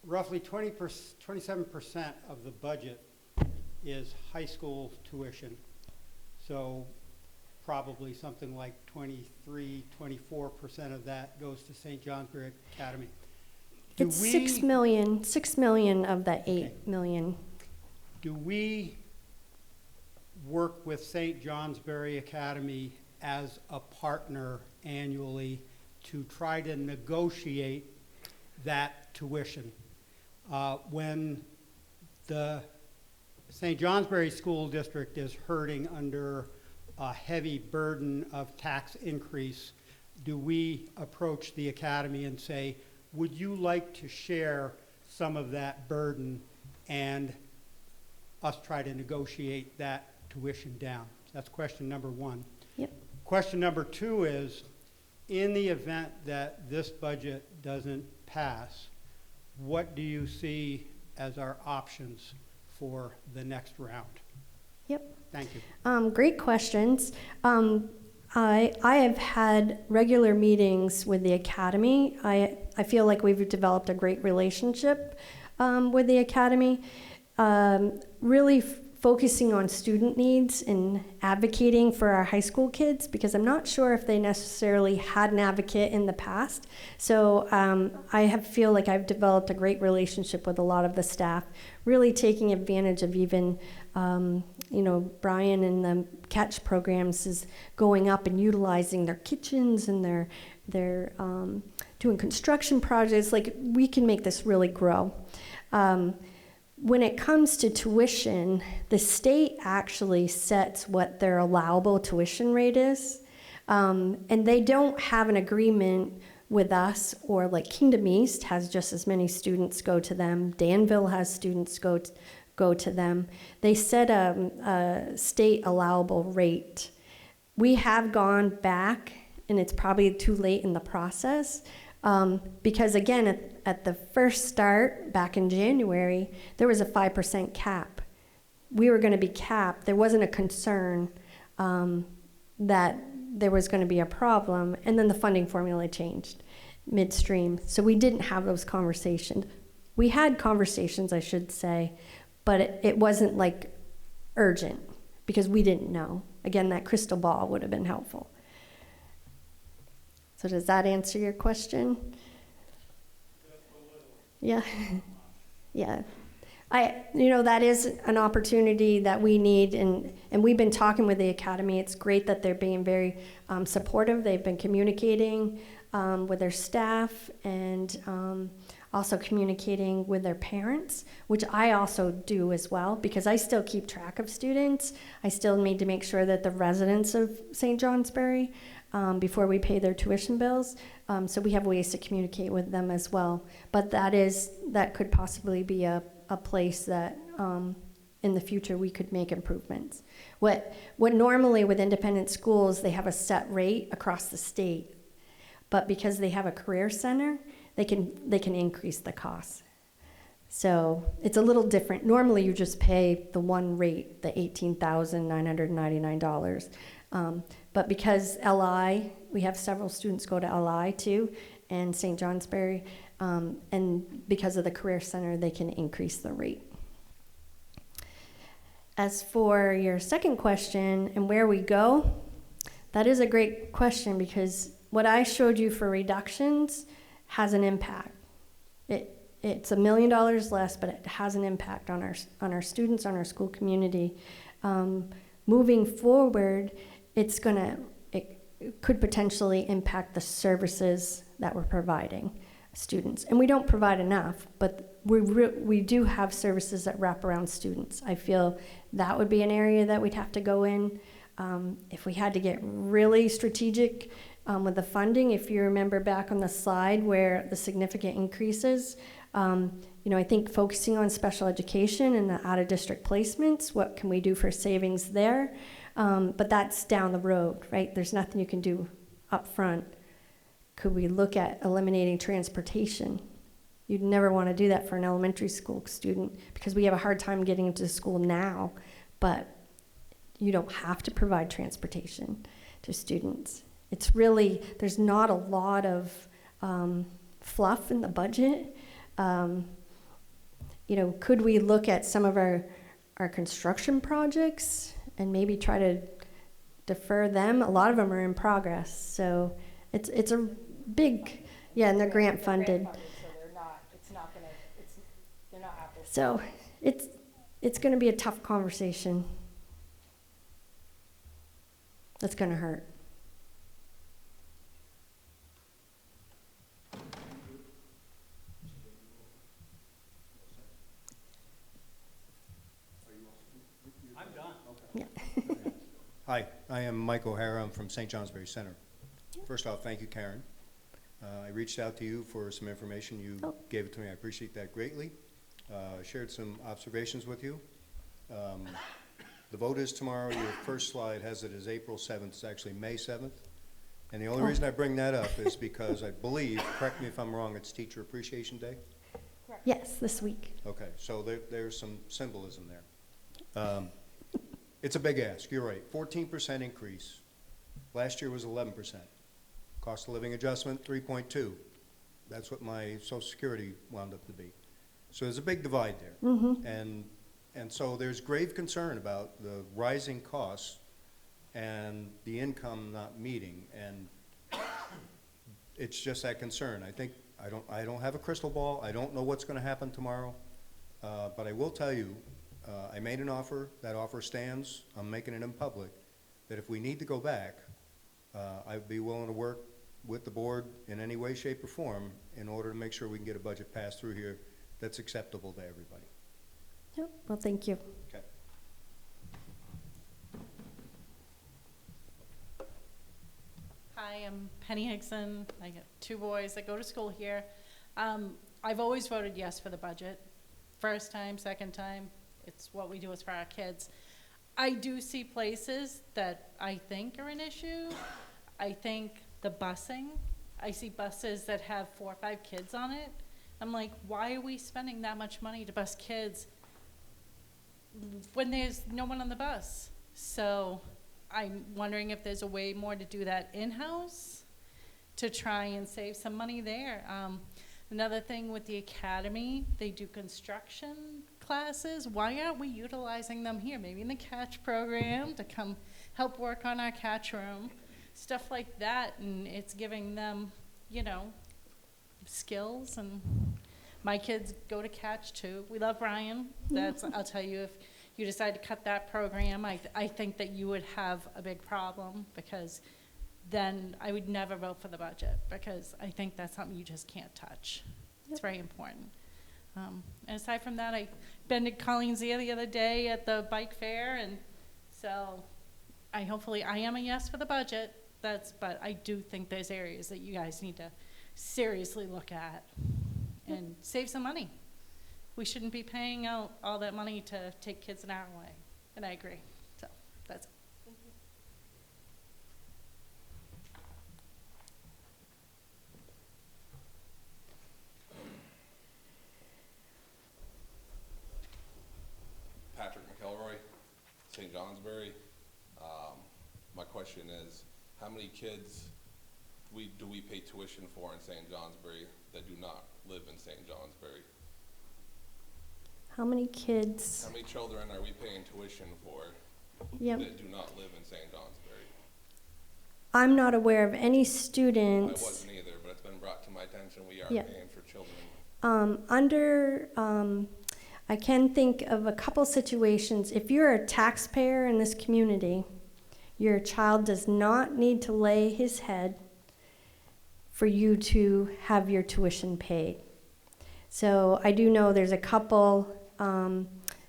roughly 27% of the budget is high school tuition. So probably something like 23, 24% of that goes to St. Johnsbury Academy. It's 6 million of that 8 million. Do we work with St. Johnsbury Academy as a partner annually to try to negotiate that tuition? When the St. Johnsbury School District is hurting under a heavy burden of tax increase, do we approach the academy and say, would you like to share some of that burden and us try to negotiate that tuition down? That's question number one. Yep. Question number two is, in the event that this budget doesn't pass, what do you see as our options for the next round? Yep. Thank you. Great questions. I have had regular meetings with the academy. I feel like we've developed a great relationship with the academy, really focusing on student needs and advocating for our high school kids, because I'm not sure if they necessarily had an advocate in the past. So I feel like I've developed a great relationship with a lot of the staff, really taking advantage of even Brian and the catch programs is going up and utilizing their kitchens, and they're doing construction projects. Like, we can make this really grow. When it comes to tuition, the state actually sets what their allowable tuition rate is, and they don't have an agreement with us, or like Kingdom East has just as many students go to them. Danville has students go to them. They set a state allowable rate. We have gone back, and it's probably too late in the process, because again, at the first start back in January, there was a 5% cap. We were going to be capped. There wasn't a concern that there was going to be a problem, and then the funding formula changed midstream. So we didn't have those conversations. We had conversations, I should say, but it wasn't like urgent, because we didn't know. Again, that crystal ball would have been helpful. So does that answer your question? Yeah. Yeah. That is an opportunity that we need, and we've been talking with the academy. It's great that they're being very supportive. They've been communicating with their staff, and also communicating with their parents, which I also do as well, because I still keep track of students. I still need to make sure that the residents of St. Johnsbury, before we pay their tuition bills, so we have ways to communicate with them as well. But that could possibly be a place that in the future we could make improvements. What normally with independent schools, they have a set rate across the state, but because they have a career center, they can increase the costs. So it's a little different. Normally you just pay the one rate, the $18,999. But because LI, we have several students go to LI too, and St. Johnsbury, and because of the Career Center, they can increase the rate. As for your second question and where we go, that is a great question because what I showed you for reductions has an impact. It's $1 million less, but it has an impact on our students, on our school community. Moving forward, it could potentially impact the services that we're providing students. And we don't provide enough, but we do have services that wrap around students. I feel that would be an area that we'd have to go in. If we had to get really strategic with the funding, if you remember back on the slide where the significant increases, I think focusing on special education and the out-of-district placements, what can we do for savings there? But that's down the road, right? There's nothing you can do up front. Could we look at eliminating transportation? You'd never want to do that for an elementary school student because we have a hard time getting into school now, but you don't have to provide transportation to students. It's really, there's not a lot of fluff in the budget. Could we look at some of our construction projects and maybe try to defer them? A lot of them are in progress, so it's a big, and they're grant funded. So it's going to be a tough conversation. That's going to hurt. I'm done. Yeah. Hi, I am Mike O'Hara. I'm from St. Johnsbury Center. First off, thank you, Karen. I reached out to you for some information. You gave it to me. I appreciate that greatly. Shared some observations with you. The vote is tomorrow. Your first slide has it as April 7th. It's actually May 7th. And the only reason I bring that up is because I believe, correct me if I'm wrong, it's Teacher Appreciation Day? Yes, this week. Okay, so there's some symbolism there. It's a big ask, you're right. 14% increase. Last year was 11%. Cost of living adjustment, 3.2. That's what my Social Security wound up to be. So there's a big divide there. Mm-hmm. And so there's grave concern about the rising costs and the income not meeting. And it's just that concern. I don't have a crystal ball. I don't know what's going to happen tomorrow. But I will tell you, I made an offer. That offer stands. I'm making it in public. That if we need to go back, I'd be willing to work with the board in any way, shape, or form in order to make sure we can get a budget passed through here that's acceptable to everybody. Yep. Well, thank you. Okay. Hi, I'm Penny Hickson. I got 2 boys that go to school here. I've always voted yes for the budget. First time, second time, it's what we do is for our kids. I do see places that I think are an issue. I think the busing. I see buses that have 4 or 5 kids on it. I'm like, why are we spending that much money to bus kids when there's no one on the bus? So I'm wondering if there's a way more to do that in-house to try and save some money there. Another thing with the academy, they do construction classes. Why aren't we utilizing them here? Maybe in the catch program to come help work on our catch room, stuff like that. And it's giving them, skills. And my kids go to catch too. We love Brian. I'll tell you, if you decide to cut that program, I think that you would have a big problem, because then I would never vote for the budget, because I think that's something you just can't touch. It's very important. And aside from that, I've been to Colleen's Ear the other day at the bike fair, and so I am a yes for the budget. But I do think there's areas that you guys need to seriously look at and save some money. We shouldn't be paying out all that money to take kids an hour away, and I agree. So that's it. Thank you. Patrick McElroy, St. Johnsbury. My question is, how many kids do we pay tuition for in St. Johnsbury that do not live in St. Johnsbury? How many kids? How many children are we paying tuition for Yep. that do not live in St. Johnsbury? I'm not aware of any I students. wasn't either, but it's been brought to my attention, we are Yeah. paying for children. I can think of a couple situations. If you're a taxpayer in this community, your child does not need to lay his head for you to have your tuition paid. So I do know there's a couple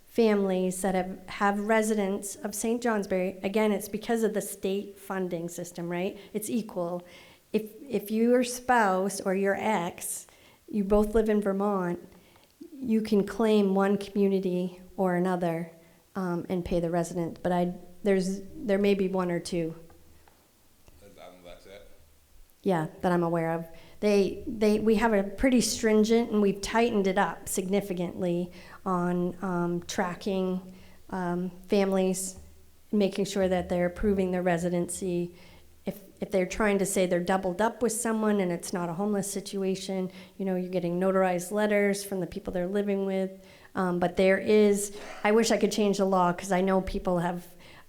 families that have residents of St. Johnsbury. Again, it's because of the state funding system, right? It's equal. If your spouse or your ex, you both live in Vermont, you can claim one community or another and pay the resident. But there may be one or two. That's it? Yeah, that I'm aware of. We have a pretty stringent, and we've tightened it up significantly on tracking families, making sure that they're proving their residency. If they're trying to say they're doubled up with someone and it's not a homeless situation, you're getting notarized letters from the people they're living with. But I wish I could change the law, because I know people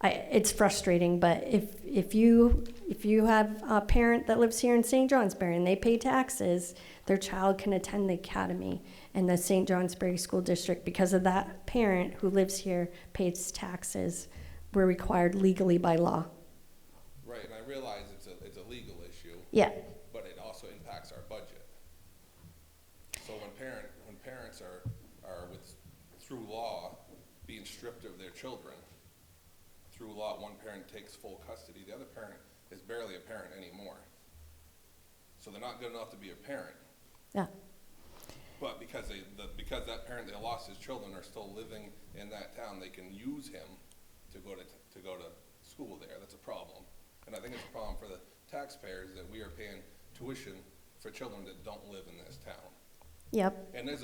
it's frustrating, but if you have a parent that lives here in St. Johnsbury and they pay taxes, their child can attend the academy, and the St. Johnsbury School District, because of that parent who lives here, pays taxes. We're required legally by law. Right, and I realize it's a legal issue. Yeah. But it also impacts our budget. So when parents are through law, being stripped of their children, through law, one parent takes full custody, the other parent is barely a parent anymore. So they're not good enough to be a parent. Yeah. But because that parent, they lost his children, are still living in that town, they can use him to go to school there. That's a problem. And I think it's a problem for the taxpayers that we are paying tuition for children that don't live in this town. Yep. And there's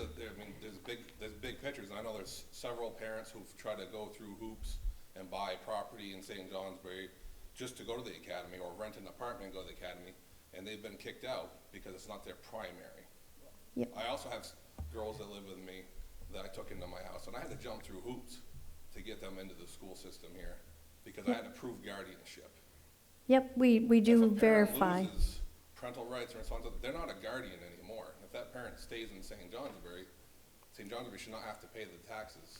big pictures. I know there's several parents who've tried to go through hoops and buy property in St. Johnsbury just to go to the academy, or rent an apartment and go to the academy, and they've been kicked out because it's not their primary. Yep. I also have girls that live with me that I took into my house, and I had to jump through hoops to get them into the school system here because I had to prove guardianship. Yep, we do If a parent verify. loses parental rights or responsibility, they're not a guardian anymore. If that parent stays in St. Johnsbury should not have to pay the taxes,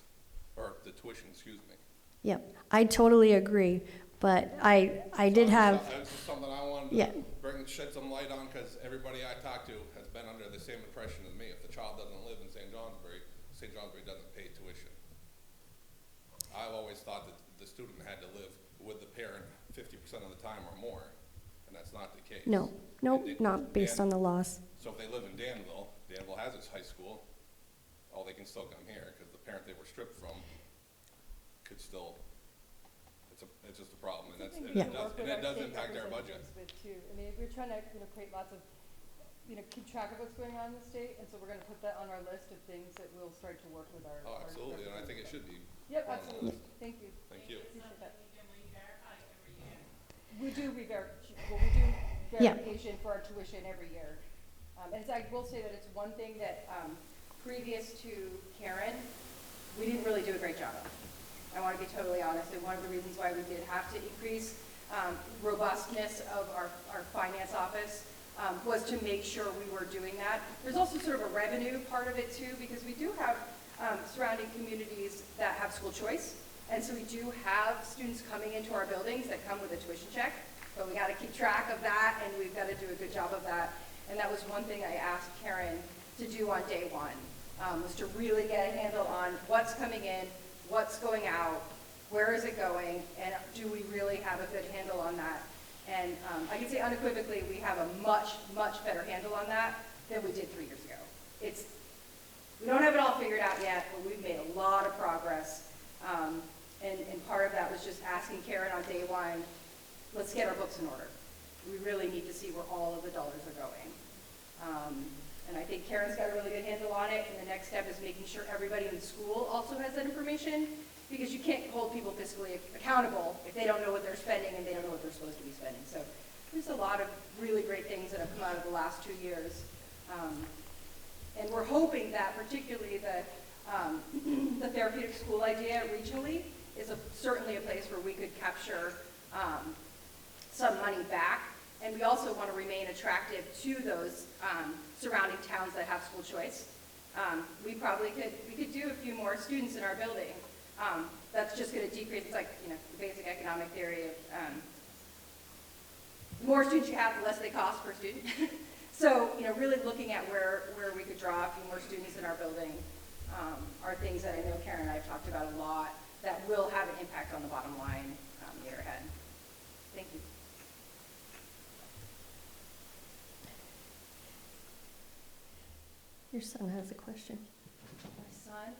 or the tuition, excuse me. Yep, I totally agree, but I did have, That's just something I wanted Yeah. to shed some light on, because everybody I talk to has been under the same impression as me. If the child doesn't live in St. Johnsbury doesn't pay tuition. I've always thought that the student had to live with the parent 50% of the time or more, and that's not the case. no, not based on the laws. So if they live in Danville has its high school, they can still come here, because the parent they were stripped from could still, it's just a problem, and Yeah. it does impact our budget. Too. I mean, we're trying to create lots of, keep track of what's going on in the state, and so we're going to put that on our list of things that we'll start to work with our. Oh, absolutely, and I think it should be. Yep, on the absolutely. list. Thank you. Thank you. Appreciate that. We do verification for our tuition every year. And I will say that it's one thing that, previous to Karen, we didn't really do a great job of. I want to be totally honest, and one of the reasons why we did have to increase robustness of our finance office was to make sure we were doing that. There's also sort of a revenue part of it too, because we do have surrounding communities that have school choice. And so we do have students coming into our buildings that come with a tuition check, but we got to keep track of that, and we've got to do a good job of that. And that was one thing I asked Karen to do on day one, was to really get a handle on what's coming in, what's going out, where is it going, and do we really have a good handle on that? And I can say unequivocally, we have a much, much better handle on that than we did 3 years ago. We don't have it all figured out yet, but we've made a lot of progress. And part of that was just asking Karen on day one, let's get our books in order. We really need to see where all of the dollars are going. And I think Karen's got a really good handle on it, and the next step is making sure everybody in the school also has that information, because you can't hold people fiscally accountable if they don't know what they're spending and they don't know what they're supposed to be spending. So there's a lot of really great things that have come out of the last 2 years. And we're hoping that particularly The therapeutic school idea regionally is certainly a place where we could capture some money back. And we also want to remain attractive to those surrounding towns that have school choice. We could do a few more students in our building. That's just going to decrease. It's like, the basic economic theory of the more students you have, the less they cost per student. So, really looking at where we could draw a few more students in our building are things that I know Karen and I have talked about a lot that will have an impact on the bottom line year ahead. Thank you. Your son has a question. My son?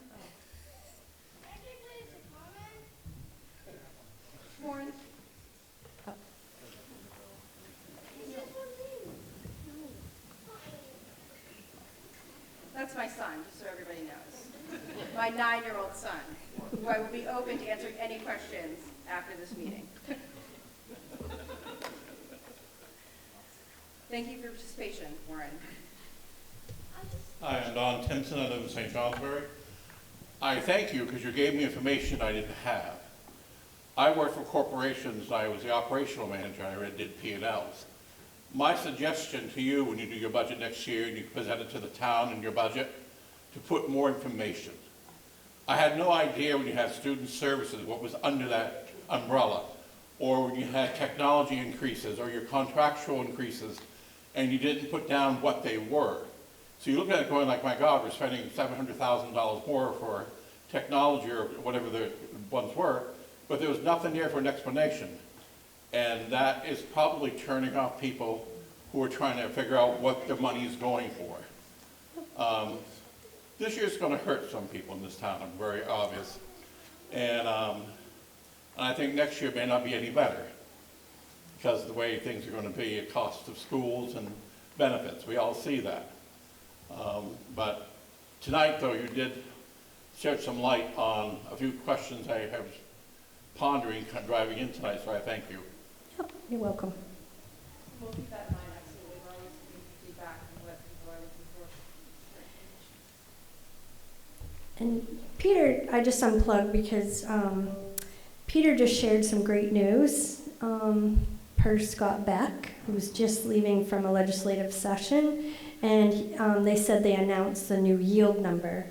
Warren? That's my son, just so everybody knows. My 9-year-old son, who I will be open to answering any questions after this meeting. Thank you for your participation, Warren. Hi, I'm Don Timpson. I live in St. Johnsbury. I thank you because you gave me information I didn't have. I worked for corporations. I was the operational manager. I did P&Ls. My suggestion to you when you do your budget next year and you present it to the town in your budget, to put more information. I had no idea when you had student services what was under that umbrella, or when you had technology increases or your contractual increases and you didn't put down what they were. So you look at it going like, my God, we're spending $700,000 more for technology or whatever the ones were, but there was nothing there for an explanation. And that is probably turning off people who are trying to figure out what their money is going for. This year's going to hurt some people in this town, I'm very obvious. And I think next year may not be any better because of the way things are going to be, a cost of schools and benefits. We all see that. But tonight, though, you did shed some light on a few questions I was pondering driving in tonight, so I thank you. Yep, you're welcome. We'll keep that in mind, absolutely. We're always giving feedback on what people are looking for. And Peter, I just unplugged because Peter just shared some great news per Scott Beck, who's just leaving from a legislative session, and they said they announced the new yield number.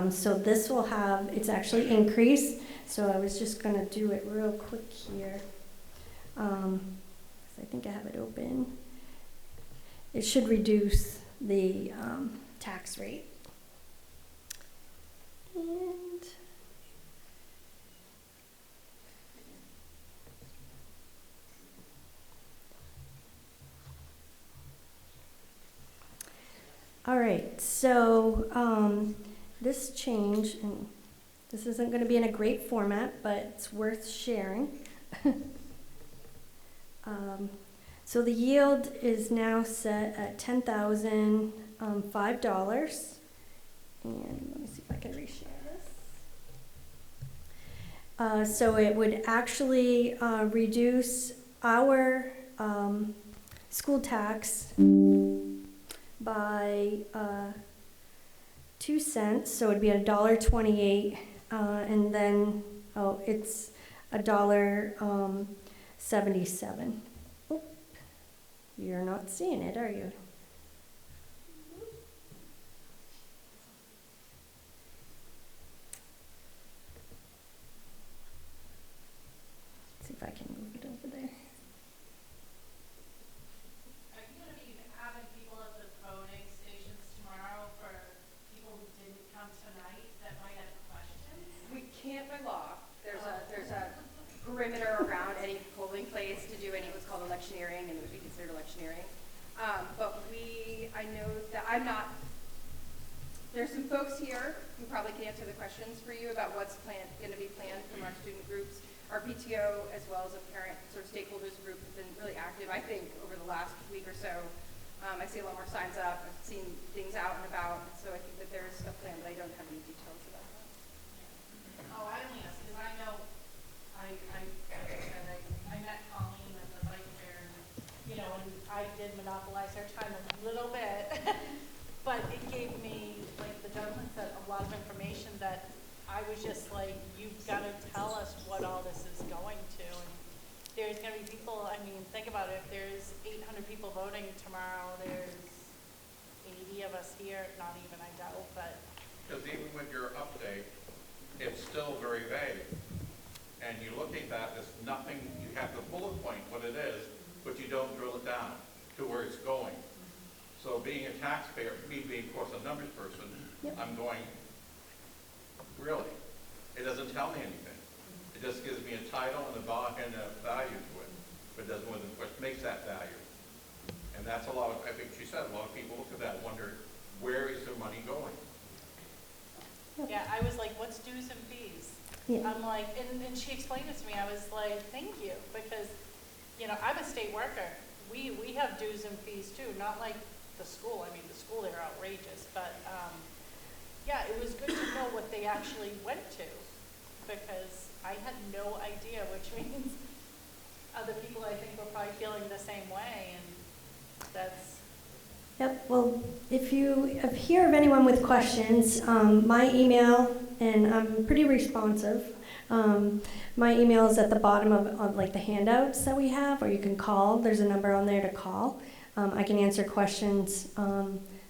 So this will have, it's actually increased, so I was just going to do it real quick here. I think I have it open. It should reduce the tax rate. And all right, so this change, and this isn't going to be in a great format, but it's worth sharing. So the yield is now set at $10,005. And let me see if I can reshare this. So it would actually reduce our school tax by 2 cents, so it'd be $1.28, and then it's $1.77. Oh, you're not seeing it, are you? See if I can move it over there. Are you gonna be having people at the voting stations tomorrow for people who didn't come tonight that might have questions? We can't by law. There's a perimeter around any polling place to do any what's called electioneering, and it would be considered electioneering. But I know that there's some folks here who probably can answer the questions for you about what's going to be planned from our student groups. Our PTO, as well as a parent sort of stakeholders group, has been really active, I think, over the last week or so. I see a lot more signs up. I've seen things out and about, so I think that there's stuff planned, but I don't have any details about that. Oh, I only asked because I know I met Colleen at the bike fair, and I did monopolize her time a little bit, but it gave me, like the gentleman said, a lot of information that I was just like, you've got to tell us what all this is going to. And there's going to be people, I mean, think about it, if there's 800 people voting tomorrow, there's 80 of us here, not even, I doubt, but. Because even with your update, it's still very vague. And you look at that, there's nothing, you have the bullet point what it is, but you don't drill it down to where it's going. So being a taxpayer, me being, of course, a numbers person, I'm going, really? It doesn't tell me anything. It just gives me a title and a value to it, but it doesn't, what makes that value. And that's a lot of, I think she said, a lot of people look at that and wonder, where is their money going? Yeah, I was like, what's dues and fees? Yeah. I'm like, and she explained it to me, I was like, thank you, because, you know, I'm a state worker. We have dues and fees too, not like the school. I mean, the school, they're outrageous, but, yeah, it was good to know what they actually went to, because I had no idea, which means other people, I think, were probably feeling the same way, and that's. Yep, well, if you hear of anyone with questions, my email, and I'm pretty responsive, my email is at the bottom of like the handouts that we have, or you can call. There's a number on there to call. I can answer questions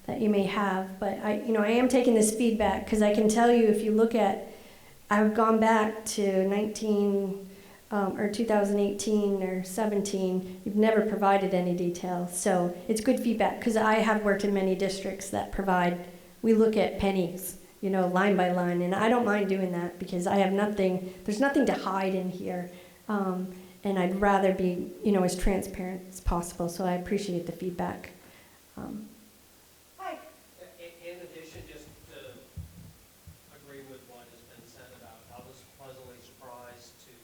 that you may have, but I am taking this feedback because I can tell you if you look at, I've gone back to 2018 or 17, you've never provided any detail. So it's good feedback because I have worked in many districts that we look at pennies, line by line, and I don't mind doing that because I have there's nothing to hide in here. And I'd rather be, as transparent as possible, so I appreciate the feedback. Hi. In addition, just to agree with what has been said about, I was pleasantly surprised to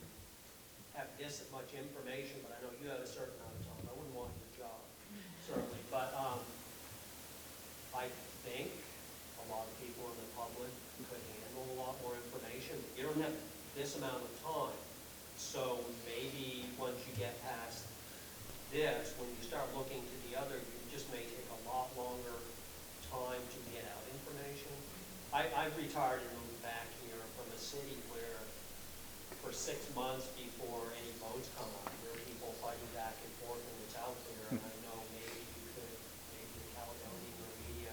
have this much information, but I know you have a certain amount of time. I wouldn't want your job, certainly. But I think a lot of people in the public could handle a lot more information. You don't have this amount of time. So maybe once you get past this, when you start looking to the other, you just may take a lot longer time to get out information. I retired and moved back here from a city where for 6 months before any votes come out, there are people fighting back and forth and it's out there. And I know maybe the Caledonian media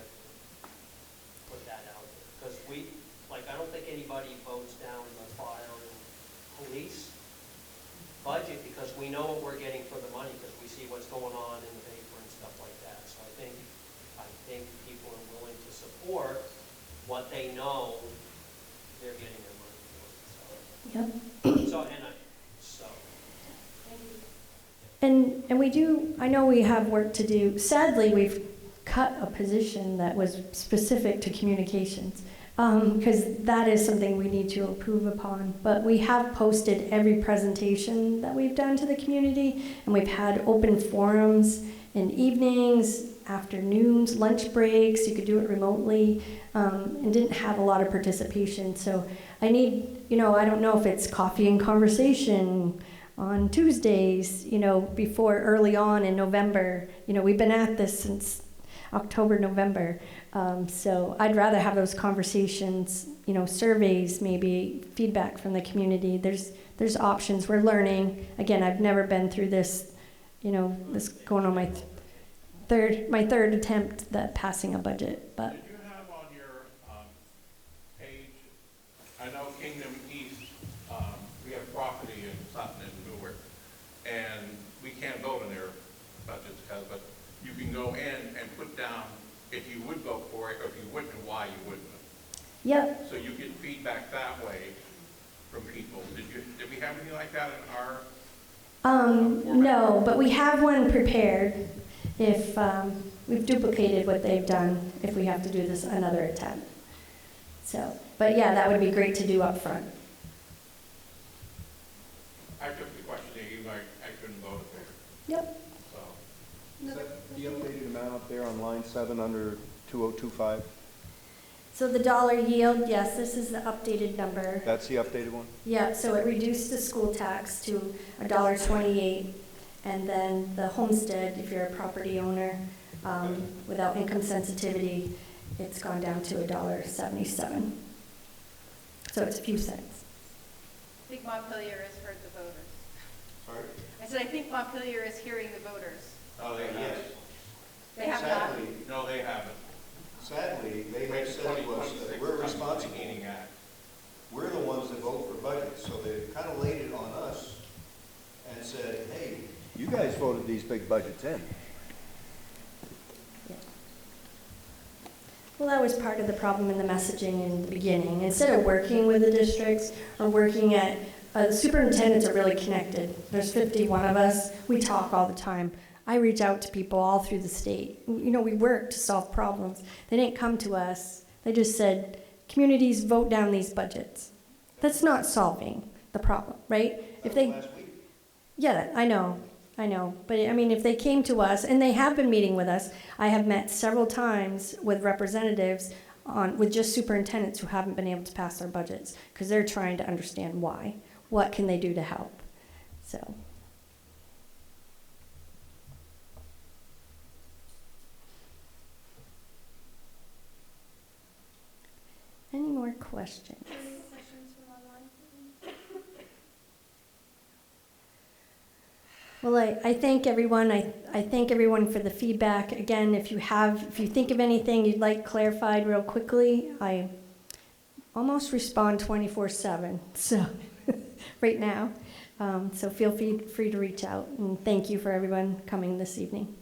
could put that out there. Because I don't think anybody votes down the fire and police budget because we know what we're getting for the money because we see what's going on in the paper and stuff like that. So I think people are willing to support what they know they're getting their money for. So. Yep. And we do, I know we have work to do. Sadly, we've cut a position that was specific to communications. Because that is something we need to improve upon. But we have posted every presentation that we've done to the community, and we've had open forums in evenings, afternoons, lunch breaks. You could do it remotely, and didn't have a lot of participation. So I need, I don't know if it's coffee and conversation on Tuesdays, before early on in November. We've been at this since October, November. So I'd rather have those conversations, surveys, maybe feedback from the community. There's options. We're learning. Again, I've never been through this, this going on my third attempt at passing a budget. But Did you have on your page, I know Kingdom East, we have property in Sutton and Newark, and we can't vote in their budgets, but you can go in and put down if you would vote for it, or if you wouldn't, and why you wouldn't. yep. So you get feedback that way from people. Did we have anything like that in our format? No, but we have one prepared if we've duplicated what they've done, if we have to do this another attempt. So, but yeah, that would be great to do up front. I took the question, even though I couldn't vote for it. Yep. So, Is that the updated amount up there on line 7 under 2025? So the dollar yield, yes, this is the updated number. That's the updated one? Yeah, so it reduced the school tax to $1.28, and then the homestead, if you're a property owner, without income sensitivity, it's gone down to $1.77. So it's a few cents. I think Montpelier has heard the voters. Sorry? I said, I think Montpelier is hearing the voters. Oh, they have. They have not. Sadly, No, they haven't. sadly, they have said to us that we're responsible. We're the ones that vote for budgets, so they kind of laid it on us and said, hey, you guys voted these big budgets in. Well, that was part of the problem in the messaging in the beginning. Instead of working with the districts or working at, the superintendents are really connected. There's 51 of us. We talk all the time. I reach out to people all through the state. You know, we work to solve problems. They didn't come to us. They just said, communities vote down these budgets. That's not solving the problem, right? If they, Last week. yeah, I know. But I mean, if they came to us, and they have been meeting with us, I have met several times with representatives with just superintendents who haven't been able to pass their budgets because they're trying to understand why. What can they do to help? So. Any more questions? Well, I thank everyone. I thank everyone for the feedback. Again, if you think of anything you'd like clarified real quickly, I almost respond 24/7. So right now, so feel free to reach out. And thank you for everyone coming this evening.